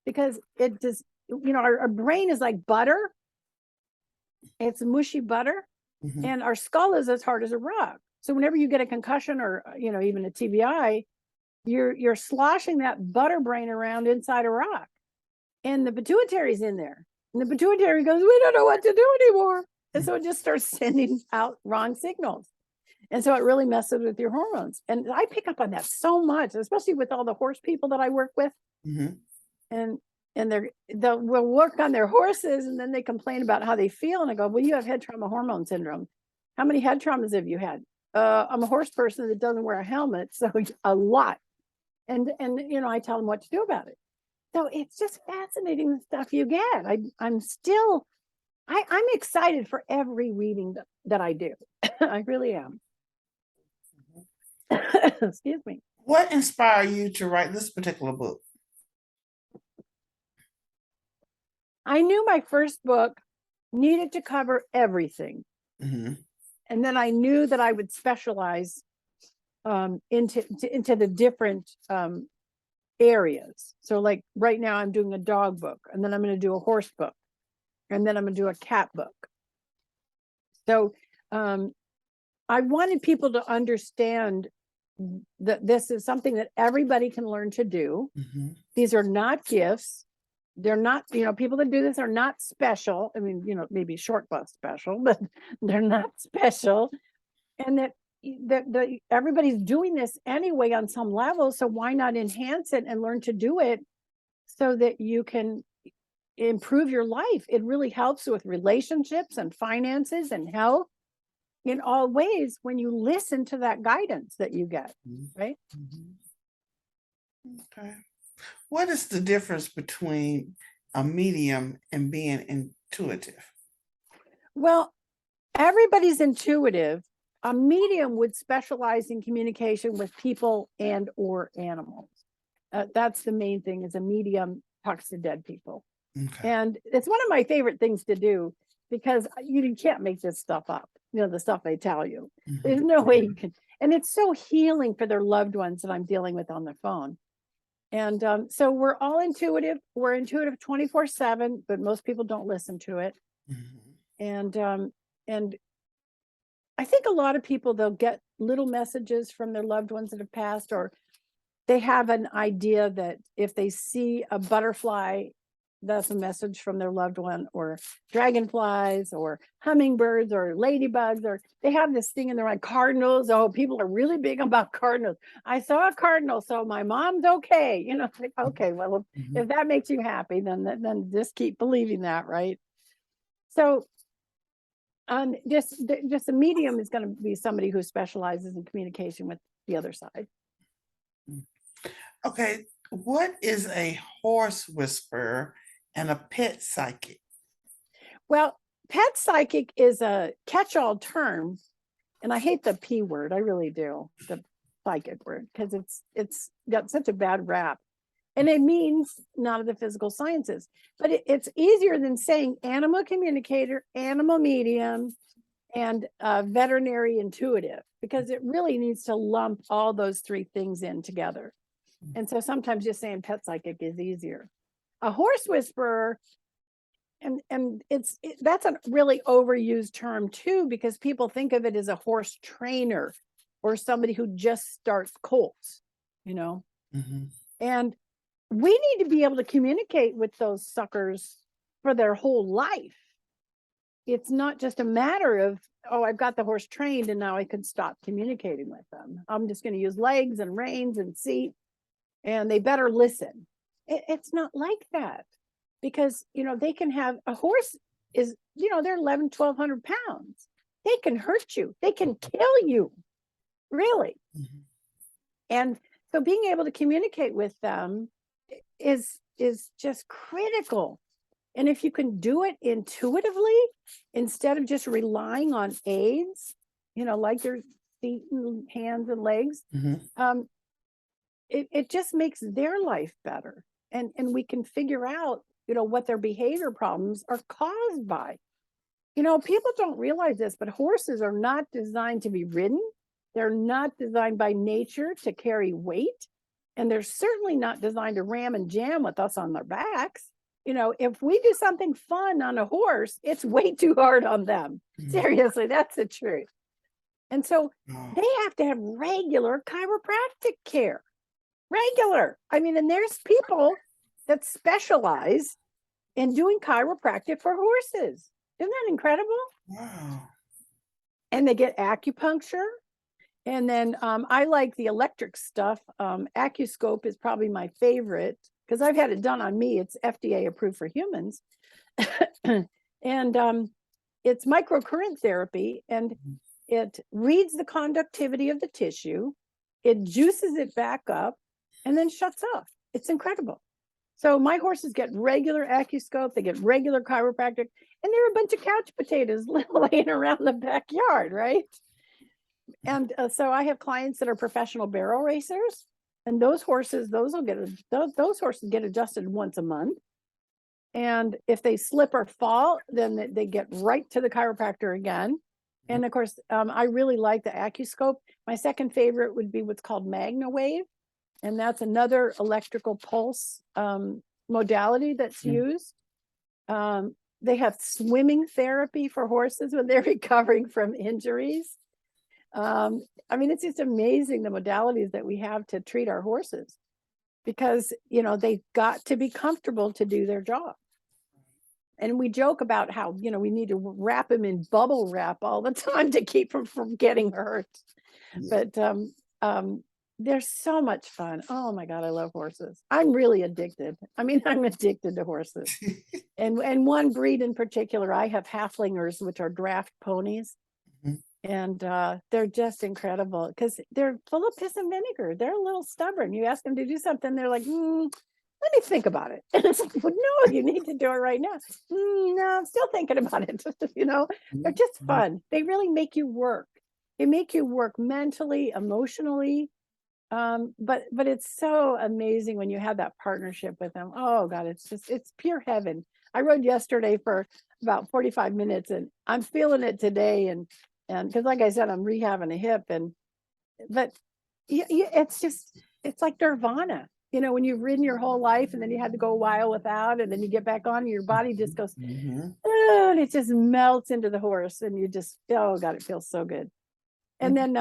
Because it just, our brain is like butter. It's mushy butter. And our skull is as hard as a rock. So whenever you get a concussion or, even a TBI, you're sloshing that butter brain around inside a rock. And the pituitary's in there. And the pituitary goes, we don't know what to do anymore. And so it just starts sending out wrong signals. And so it really messes with your hormones. And I pick up on that so much, especially with all the horse people that I work with. And we'll work on their horses and then they complain about how they feel. And I go, well, you have head trauma hormone syndrome. How many head traumas have you had? I'm a horse person that doesn't wear a helmet. So a lot. And I tell them what to do about it. So it's just fascinating the stuff you get. I'm excited for every reading that I do. I really am. Excuse me. What inspired you to write this particular book? I knew my first book needed to cover everything. And then I knew that I would specialize into the different areas. So like right now I'm doing a dog book, and then I'm going to do a horse book, and then I'm going to do a cat book. So I wanted people to understand that this is something that everybody can learn to do. These are not gifts. they're not, people that do this are not special. I mean, maybe short bus special, but they're not special. And that everybody's doing this anyway on some level. So why not enhance it and learn to do it so that you can improve your life? It really helps with relationships and finances and health in all ways when you listen to that guidance that you get, right? Okay. What is the difference between a medium and being intuitive? Well, everybody's intuitive. A medium would specialize in communication with people and or animals. That's the main thing, is a medium talks to dead people. Okay. And it's one of my favorite things to do, because you can't make this stuff up, the stuff they tell you. There's no way you can. And it's so healing for their loved ones that I'm dealing with on the phone. And so we're all intuitive. We're intuitive 24/7, but most people don't listen to it. And I think a lot of people, they'll get little messages from their loved ones that have passed, or they have an idea that if they see a butterfly, that's a message from their loved one, or dragonflies or hummingbirds or ladybugs, or they have this thing in their mind, cardinals. Oh, people are really big about cardinals. I saw a cardinal, so my mom's okay. Like, okay, well, if that makes you happy, then just keep believing that, right? So just a medium is going to be somebody who specializes in communication with the other side. Okay, what is a horse whisperer and a pet psychic? Well, pet psychic is a catch-all term, and I hate the P word. I really do, the psychic word, because it's got such a bad rap, and it means none of the physical sciences. But it's easier than saying animal communicator, animal medium, and veterinary intuitive, because it really needs to lump all those three things in together. And so sometimes just saying pet psychic is easier. A horse whisperer, and that's a really overused term too, because people think of it as a horse trainer or somebody who just starts colts, and we need to be able to communicate with those suckers for their whole life. It's not just a matter of, oh, I've got the horse trained and now I can stop communicating with them. I'm just going to use legs and reins and seat, and they better listen. It's not like that, because, they can have, a horse is, they're 1,100 to 1,200 pounds. They can hurt you. They can kill you, really. And so being able to communicate with them is just critical. And if you can do it intuitively, instead of just relying on aids, like your feet and hands and legs, it just makes their life better. And we can figure out, what their behavior problems are caused by. People don't realize this, but horses are not designed to be ridden. They're not designed by nature to carry weight. And they're certainly not designed to ram and jam with us on their backs. If we do something fun on a horse, it's way too hard on them. Seriously, that's the truth. And so they have to have regular chiropractic care. Regular. I mean, and there's people that specialize in doing chiropractic for horses. Isn't that incredible? Wow. And they get acupuncture. And then I like the electric stuff. Accuscope is probably my favorite, because I've had it done on me. It's FDA approved for humans. And it's microcurrent therapy, and it reads the conductivity of the tissue. It juices it back up and then shuts off. It's incredible. So my horses get regular Accuscope, they get regular chiropractic, and they're a bunch of couch potatoes laying around the backyard, right? And so I have clients that are professional barrel racers, and those horses get adjusted once a month. And if they slip or fall, then they get right to the chiropractor again. And of course, I really like the Accuscope. My second favorite would be what's called MagnaWave, and that's another electrical pulse modality that's used. They have swimming therapy for horses when they're recovering from injuries. I mean, it's just amazing the modalities that we have to treat our horses. because, they've got to be comfortable to do their job. And we joke about how, we need to wrap them in bubble wrap all the time to keep them from getting hurt. Yeah. But they're so much fun. Oh my God, I love horses. I'm really addicted. I mean, I'm addicted to horses. And one breed in particular, I have halflingers, which are draft ponies. Mhm. And they're just incredible because they're full of piss and vinegar. They're a little stubborn. You ask them to do something, they're like, let me think about it. And it's like, well, no, you need to do it right now. No, I'm still thinking about it. They're just fun. They really make you work. They make you work mentally, emotionally. But it's so amazing when you have that partnership with them. Oh God, it's pure heaven. I rode yesterday for about 45 minutes and I'm feeling it today. And because like I said, I'm rehabbing a hip but it's like nirvana. When you've ridden your whole life and then you had to go a while without, and then you get back on and your body just goes, oh, and it just melts into the horse and you just, oh God, it feels so good. And then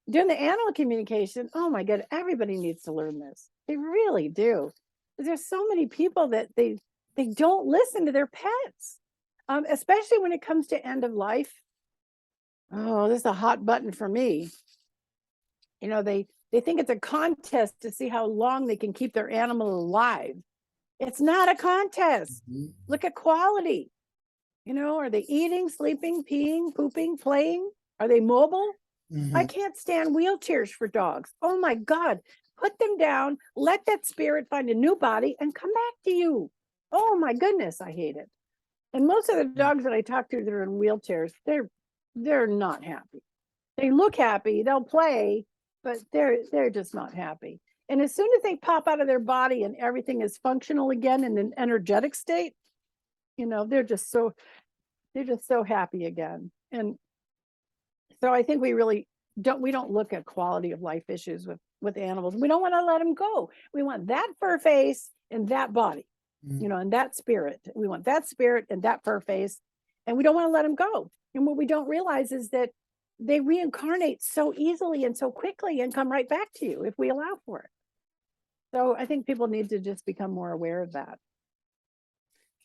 doing the animal communication, oh my God, everybody needs to learn this. They really do. There's so many people that they don't listen to their pets, especially when it comes to end of life. Oh, this is a hot button for me. They think it's a contest to see how long they can keep their animal alive. It's not a contest. Look at quality. Are they eating, sleeping, peeing, pooping, playing? Are they mobile? I can't stand wheelchairs for dogs. Oh my God. Put them down, let that spirit find a new body and come back to you. Oh my goodness, I hate it. And most of the dogs that I talk to that are in wheelchairs, they're not happy. They look happy, they'll play, but they're just not happy. And as soon as they pop out of their body and everything is functional again in an energetic state, they're just so happy again. And so I think we really don't look at quality of life issues with animals. We don't want to let them go. We want that fur face and that body, and that spirit. We want that spirit and that fur face, and we don't want to let them go. And what we don't realize is that they reincarnate so easily and so quickly and come right back to you if we allow for it. So I think people need to just become more aware of that.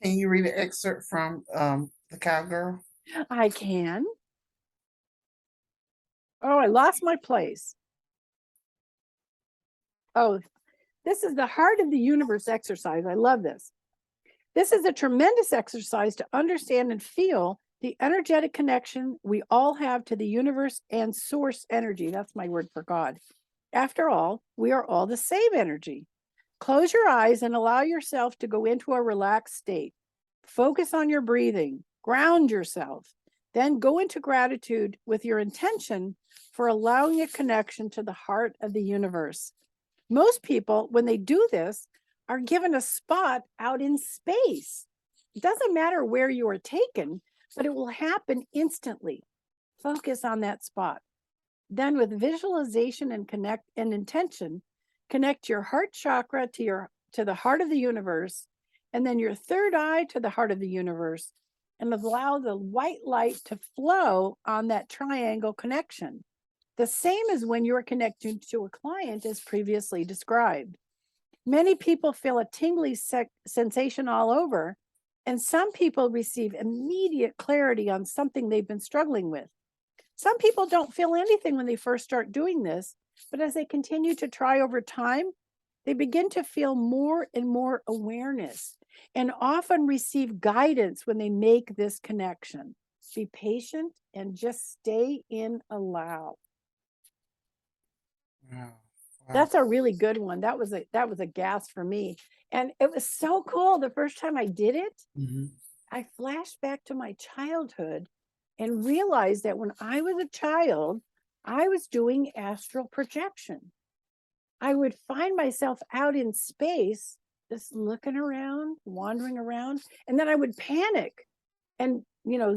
Can you read an excerpt from the Cowgirl? I can. Oh, I lost my place. Oh, this is the heart of the universe exercise. I love this. This is a tremendous exercise to understand and feel the energetic connection we all have to the universe and source energy. That's my word for God. After all, we are all the same energy. Close your eyes and allow yourself to go into a relaxed state. Focus on your breathing. Ground yourself. Then go into gratitude with your intention for allowing a connection to the heart of the universe. Most people, when they do this, are given a spot out in space. It doesn't matter where you are taken, but it will happen instantly. Focus on that spot. Then with visualization and intention, connect your heart chakra to the heart of the universe, and then your third eye to the heart of the universe, and allow the white light to flow on that triangle connection. The same as when you're connecting to a client as previously described. Many people feel a tingly sensation all over, and some people receive immediate clarity on something they've been struggling with. Some people don't feel anything when they first start doing this, but as they continue to try over time, they begin to feel more and more awareness and often receive guidance when they make this connection. Be patient and just stay in allow. Wow. That's a really good one. That was a gas for me. And it was so cool. The first time I did it, I flashed back to my childhood and realized that when I was a child, I was doing astral projection. I would find myself out in space, just looking around, wandering around, and then I would panic and,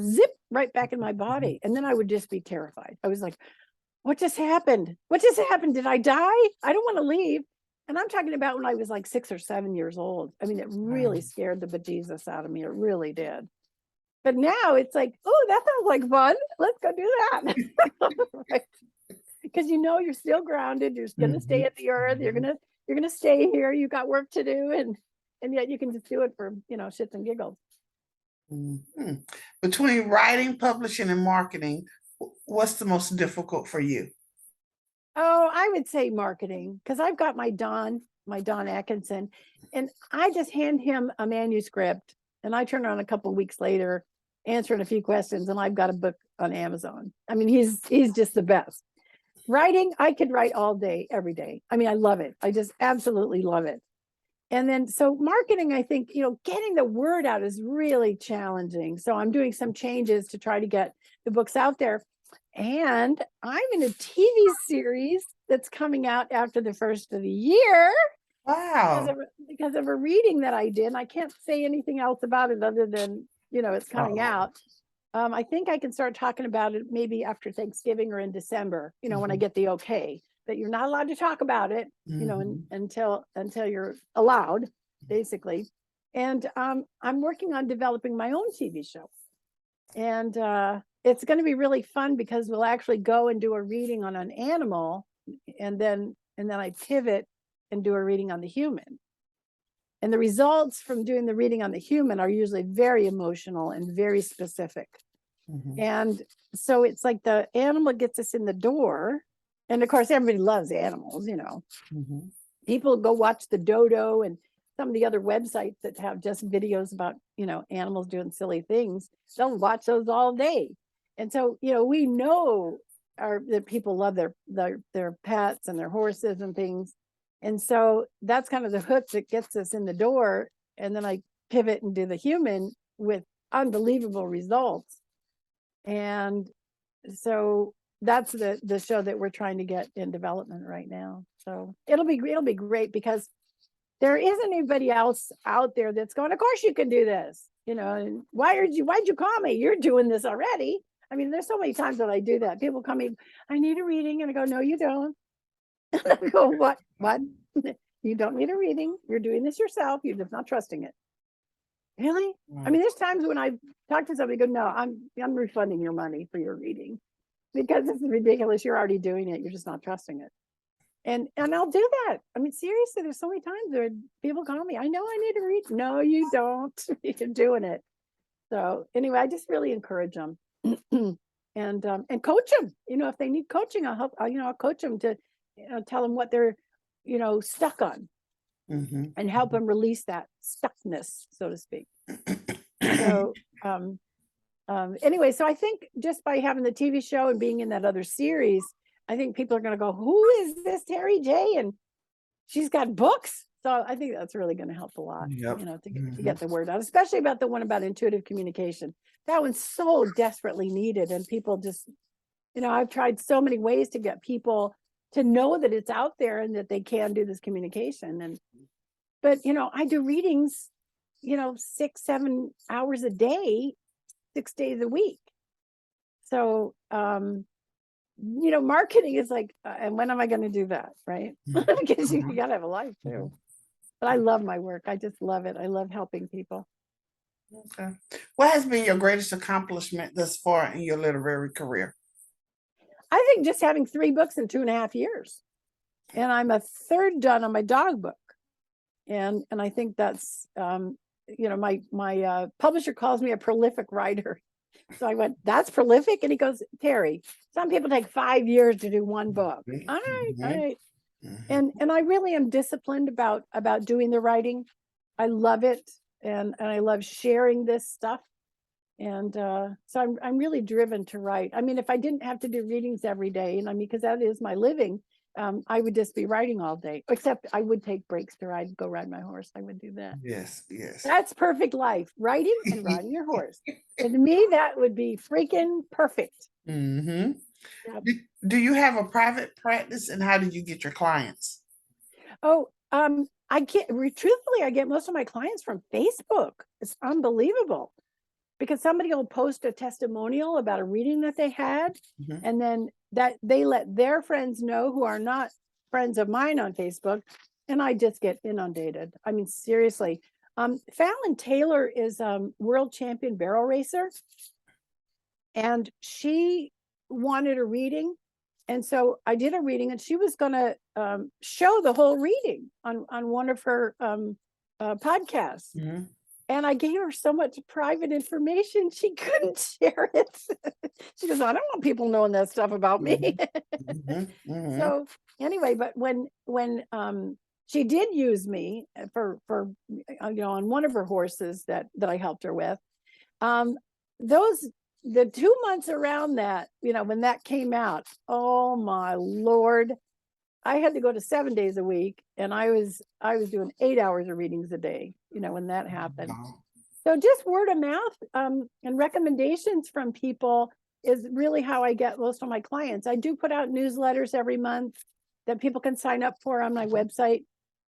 zip right back in my body. And then I would just be terrified. I was like, what just happened? What just happened? Did I die? I don't want to leave. And I'm talking about when I was like 6 or 7 years old. I mean, it really scared the bejesus out of me. It really did. But now it's like, oh, that sounds like fun. Let's go do that. Right? Because you're still grounded. You're going to stay at the earth. You're you're going to stay here. You got work to do. And yet you can just do it for, shits and giggles. Mhm. Between writing, publishing, and marketing, what's the most difficult for you? Oh, I would say marketing, because I've got my Don Atkinson, and I just hand him a manuscript and I turn around a couple of weeks later, answering a few questions, and I've got a book on Amazon. I mean, he's just the best. Writing, I could write all day, every day. I mean, I love it. I just absolutely love it. And then, so marketing, I think, getting the word out is really challenging. So I'm doing some changes to try to get the books out there. And I'm in a TV series that's coming out after the first of the year Wow. because of a reading that I did. I can't say anything else about it other than, it's coming out. I think I can start talking about it maybe after Thanksgiving or in December, when I get the okay. But you're not allowed to talk about it, until you're allowed, basically. And I'm working on developing my own TV show. And it's going to be really fun because we'll actually go and do a reading on an animal, and then I pivot and do a reading on the human. And the results from doing the reading on the human are usually very emotional and very specific. And so it's like the animal gets us in the door. And of course, everybody loves animals, People go watch the dodo and some of the other websites that have just videos about, animals doing silly things. They'll watch those all day. And so, we know that people love their pets and their horses and things. And so that's kind of the hook that gets us in the door. And then I pivot and do the human with unbelievable results. And so that's the show that we're trying to get in development right now. So it'll be great because there isn't anybody else out there that's going, of course you can do this, and why'd you call me? You're doing this already. I mean, there's so many times that I do that. People call me, I need a reading. And I go, no, you don't. And I go, what? You don't need a reading. You're doing this yourself. You're just not trusting it. Really? I mean, there's times when I talk to somebody, go, no, I'm refunding your money for your reading because this is ridiculous. You're already doing it. You're just not trusting it. And I'll do that. I mean, seriously, there's so many times where people call me, I know I need to read. No, you don't. You're doing it. So anyway, I just really encourage them and coach them. If they need coaching, I'll help. I'll coach them to tell them what they're stuck on, and help them release that stuckness, so to speak. So anyway, so I think just by having the TV show and being in that other series, I think people are going to go, who is this Terri J? And she's got books. So I think that's really going to help a lot, to get the word out, especially about the one about intuitive communication. That one's so desperately needed. And people just, I've tried so many ways to get people to know that it's out there and that they can do this communication. But I do readings, 6-7 hours a day, 6 days a week. So, marketing is like, and when am I going to do that? Right. Because you got to have a life too. But I love my work. I just love it. I love helping people. Okay. What has been your greatest accomplishment thus far in your literary career? I think just having 3 books in 2.5 years. And I'm a third done on my dog book. And I think that's, my publisher calls me a prolific writer. So I went, that's prolific? And he goes, Terri, some people take 5 years to do one book. All right. And I really am disciplined about doing the writing. I love it. And I love sharing this stuff. And so I'm really driven to write. I mean, if I didn't have to do readings every day, and because that is my living, I would just be writing all day, except I would take breaks to go ride my horse. I would do that. Yes. That's perfect life, writing and riding your horse. And to me, that would be freaking perfect. Yep. Do you have a private practice, and how do you get your clients? Oh, I get most of my clients from Facebook. It's unbelievable. Because somebody will post a testimonial about a reading that they had, and then that they let their friends know who are not friends of mine on Facebook, and I just get inundated. I mean, seriously. Fallon Taylor is world champion barrel racer, and she wanted a reading, And so I did a reading, and she was going to show the whole reading on one of her podcasts. Mhm. And I gave her so much private information, she couldn't share it. She goes, I don't want people knowing that stuff about me. Mhm. Mhm. So anyway, but when she did use me for on one of her horses that I helped her with, those the 2 months around that, when that came out, oh my Lord, I had to go to 7 days a week, and I was doing 8 hours of readings a day, when that happened. Wow. So just word of mouth and recommendations from people is really how I get most of my clients. I do put out newsletters every month that people can sign up for on my website.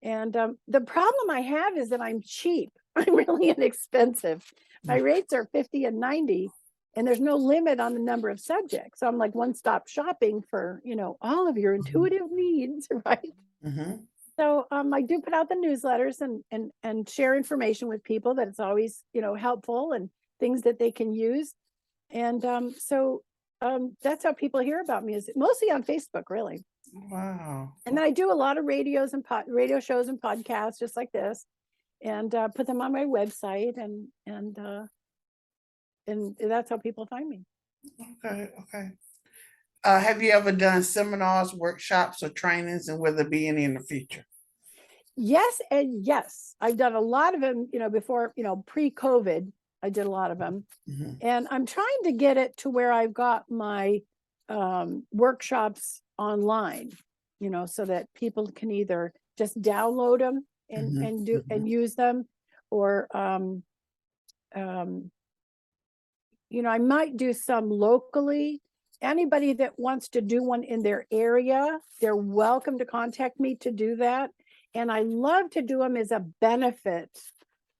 And the problem I have is that I'm cheap. I'm really inexpensive. My rates are 50 and 90, and there's no limit on the number of subjects. So I'm like one-stop shopping for, all of your intuitive needs, right? Mhm. So I do put out the newsletters and share information with people that it's always, helpful and things that they can use. And so that's how people hear about me, is mostly on Facebook, really. Wow. And then I do a lot of radio shows and podcasts just like this, and put them on my website, and that's how people find me. Okay. Okay. Have you ever done seminars, workshops, or trainings, and will there be any in the future? Yes, and yes, I've done a lot of them, before, pre-COVID, I did a lot of them. Mhm. And I'm trying to get it to where I've got my workshops online, so that people can either just download them and Mhm. and do Mhm. and use them, or I might do some locally. Anybody that wants to do one in their area, they're welcome to contact me to do that. And I love to do them as a benefit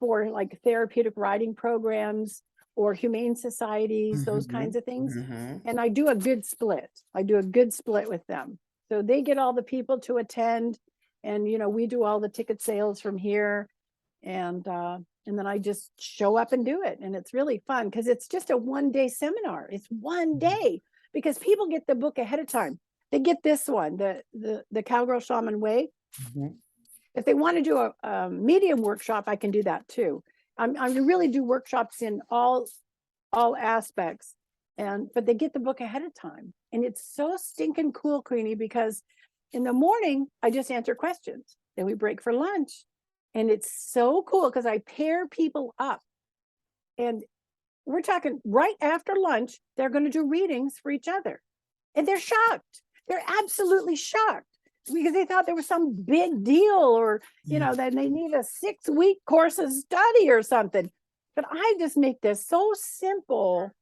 for like therapeutic riding programs or humane societies, those kinds Mhm. of things. Mhm. And I do a good split. I do a good split with them. So they get all the people to attend, and we do all the ticket sales from here. And then I just show up and do it. And it's really fun because it's just a 1 day seminar. It's one day, because people get the book ahead of time. They get this one, the Cowgirl Shaman Way. Mhm. If they want to do a medium workshop, I can do that too. I really do workshops in all aspects, but they get the book ahead of time. And it's so stinking cool, Queenie, because in the morning I just answer questions. Then we break for lunch. And it's so cool because I pair people up. And we're talking right after lunch, they're going to do readings for each other. And they're shocked. They're absolutely shocked because they thought there was some big deal, or, that they need a 6-week course of study or something. But I just make this so simple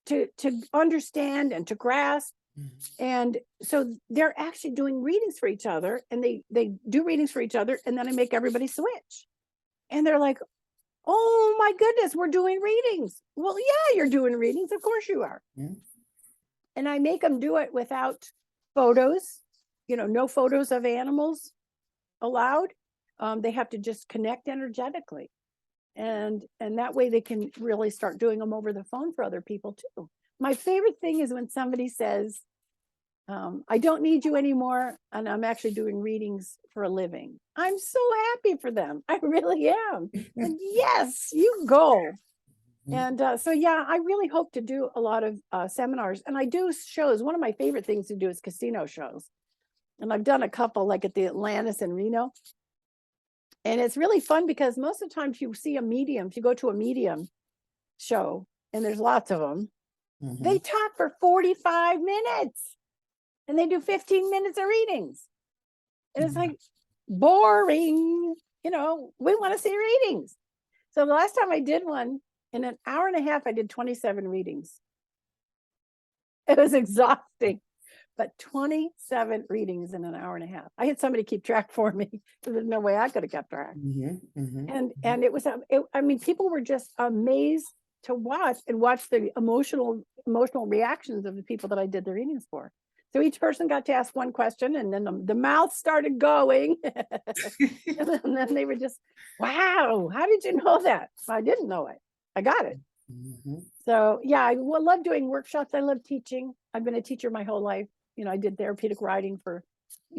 to understand and to grasp. And so they're actually doing readings for each other, and they do readings for each other. And then I make everybody switch. And they're like, oh my goodness, we're doing readings. Well, yeah, you're doing readings. Of course you are. Mhm. And I make them do it without photos, no photos of animals allowed. They have to just connect energetically. And that way they can really start doing them over the phone for other people too. My favorite thing is when somebody says, I don't need you anymore, and I'm actually doing readings for a living. I'm so happy for them. I really am. Like, yes, you go. And so, yeah, I really hope to do a lot of seminars, and I do shows. One of my favorite things to do is casino shows. And I've done a couple, like at the Atlantis in Reno. And it's really fun because most of the time, if you see a medium, if you go to a medium show, and there's lots of them, they Mhm. talk for 45 minutes and they do 15 minutes of readings. And it's like boring. We want to see readings. So the last time I did one, in an hour and a half, I did 27 readings. It was exhausting, but 27 readings in an hour and a half. I had somebody keep track for me because there's no way I could have kept track. Mhm. Mhm. And it was, I mean, people were just amazed to watch the emotional reactions of the people that I did the readings for. So each person got to ask one question, and then the mouth started going. And then they were just, wow, how did you know that? I didn't know it. I got it. Mhm. So yeah, I love doing workshops. I love teaching. I've been a teacher my whole life, I did therapeutic writing for,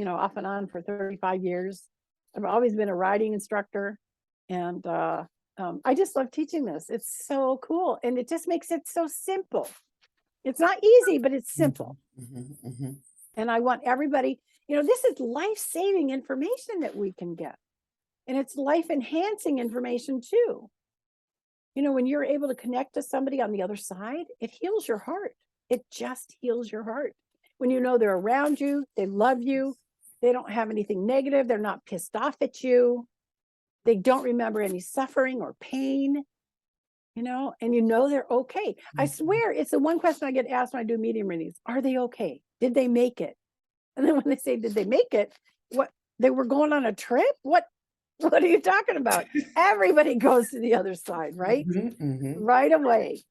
off and on for 35 years. I've always been a writing instructor, and I just love teaching this. It's so cool, and it just makes it so simple. It's not easy, but it's simple. And I want everybody, this is life-saving information that we can get. And it's life-enhancing information too. When you're able to connect to somebody on the other side, it heals your heart. It just heals your heart. When they're around you, they love you, they don't have anything negative, they're not pissed off at you, they don't remember any suffering or pain, and they're okay. I swear it's the one question I get asked when I do medium readings. Are they okay? Did they make it? And then when they say, did they make it? What, they were going on a trip? What are you talking about? Everybody goes to the other side, right? Right away.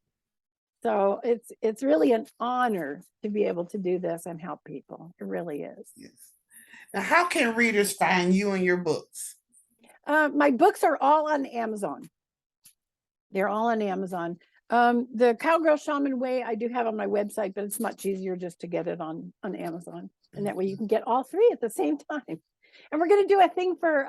So it's really an honor to be able to do this and help people. It really is. Yes. Now, how can readers find you and your books? My books are all on Amazon. They're all on Amazon. The Cowgirl Shaman Way I do have on my website, but it's much easier just to get it on Amazon. And that way you can get all three at the same time. And we're going to do a thing for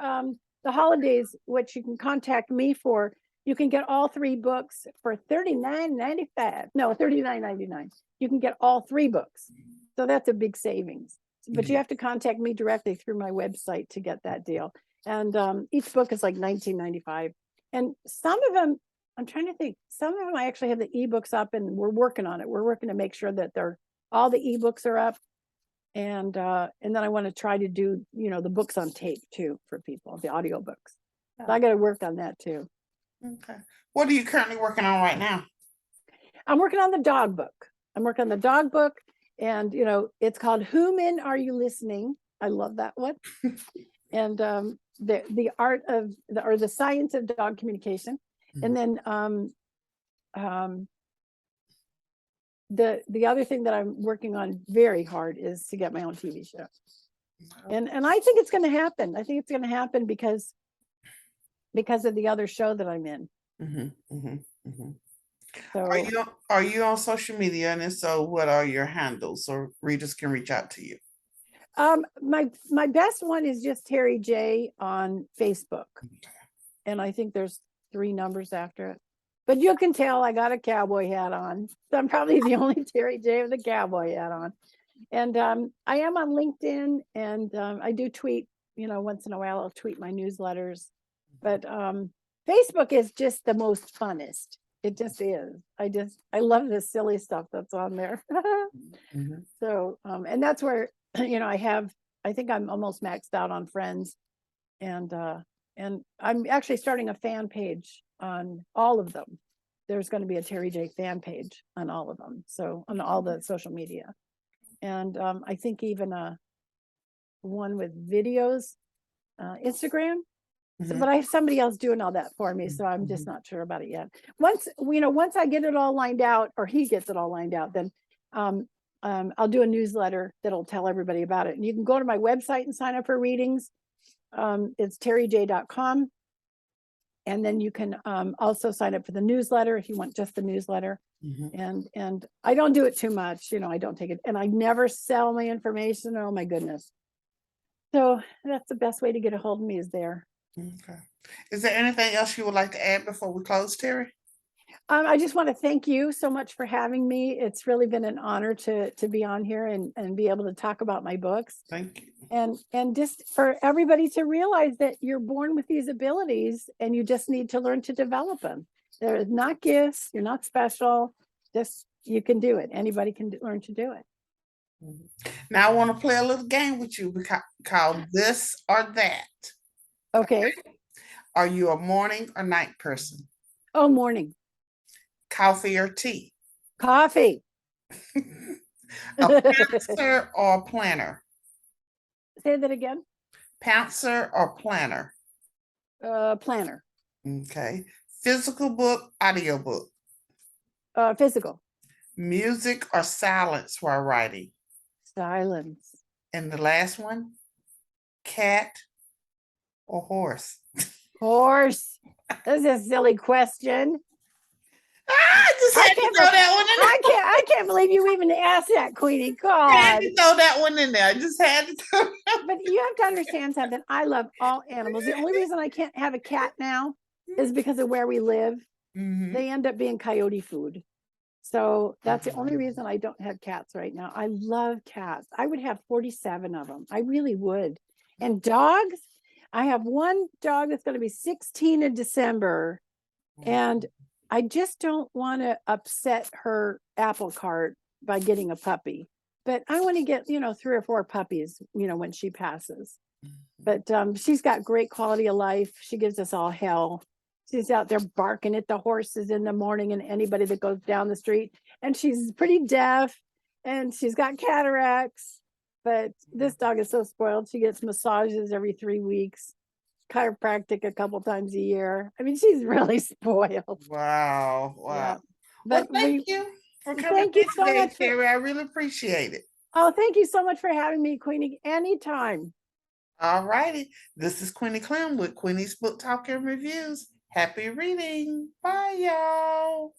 the holidays, which you can contact me for. You can get all three books for $39.95. No, $39.99. You can get all three books. So that's a big savings. But you have to contact me directly through my website to get that deal. And each book is like $19.95. And some of them, I'm trying to think, some of them I actually have the ebooks up, and we're working on it. We're working to make sure that all the ebooks are up. And then I want to try to do, the books on tape too for people, the audiobooks. So I got to work on that too. Okay. What are you currently working on right now? I'm working on the dog book. And it's called Human Are You Listening? I love that one. And the art of the science of dog communication. And then the other thing that I'm working on very hard is to get my own TV show. And I think it's going to happen. I think it's going to happen because of the other show that I'm in. So are you on social media? And if so, what are your handles so readers can reach out to you? My best one is just Terri J on Facebook. And I think there's 3 numbers after it. But you can tell I got a cowboy hat on. So I'm probably the only Terri J with a cowboy hat on. And I am on LinkedIn, and I do tweet, once in a while I'll tweet my newsletters. But Facebook is just the most funnest. It just is. I love the silly stuff that's on there. So, and that's where, I think I'm almost maxed out on friends, and I'm actually starting a fan page on all of them. There's going to be a Terri J fan page on all of them. So on all the social media. And I think even one with videos, Instagram. So, but I have somebody else doing all that for me, so I'm just not sure about it yet. Once I get it all lined out, or he gets it all lined out, then I'll do a newsletter that'll tell everybody about it. And you can go to my website and sign up for readings. It's terryj.com. And then you can also sign up for the newsletter if you want just the newsletter. And I don't do it too much, I don't take it, and I never sell my information. Oh my goodness. So that's the best way to get a hold of me, is there. Okay. Is there anything else you would like to add before we close, Terri? I just want to thank you so much for having me. It's really been an honor to be on here and be able to talk about my books. Thank you. And just for everybody to realize that you're born with these abilities, and you just need to learn to develop them. They're not gifts. You're not special. Just, you can do it. Anybody can learn to do it. Now I want to play a little game with you called This or That. Okay. Are you a morning or night person? Oh, morning. Coffee or tea? Coffee. A pantser or a planner? Say that again. Pantser or planner? Planner. Okay. Physical book, audiobook? Physical. Music or silence while writing? Silence. And the last one, cat or horse? Horse. That's a silly question. Just just had to throw that one in there. I can't believe you even asked that, Queenie. I had God. to throw that one in there. I just had to throw But you have to understand something. I love all animals. The only reason I can't have a cat now is because of where we live. They end up being coyote food. So that's the only reason I don't have cats right now. I love cats. I would have 47 of them. I really would. And dogs, I have one dog that's going to be 16 in December. And I just don't want to upset her apple cart by getting a puppy. But I want to get, 3 or 4 puppies, when she passes. But she's got great quality of life. She gives us all hell. She's out there barking at the horses in the morning and anybody that goes down the street. And she's pretty deaf and she's got cataracts. But this dog is so spoiled. She gets massages every 3 weeks, chiropractic a couple times a year. I mean, she's really spoiled. Wow. Yeah. Well, But thank you for coming thank you in so today, much for, Terry. I really appreciate it. oh, thank you so much for having me, Queenie. Anytime. All righty. This is Queenie Clem with Queenie's Book Talk and Reviews. Happy reading. Bye, y'all.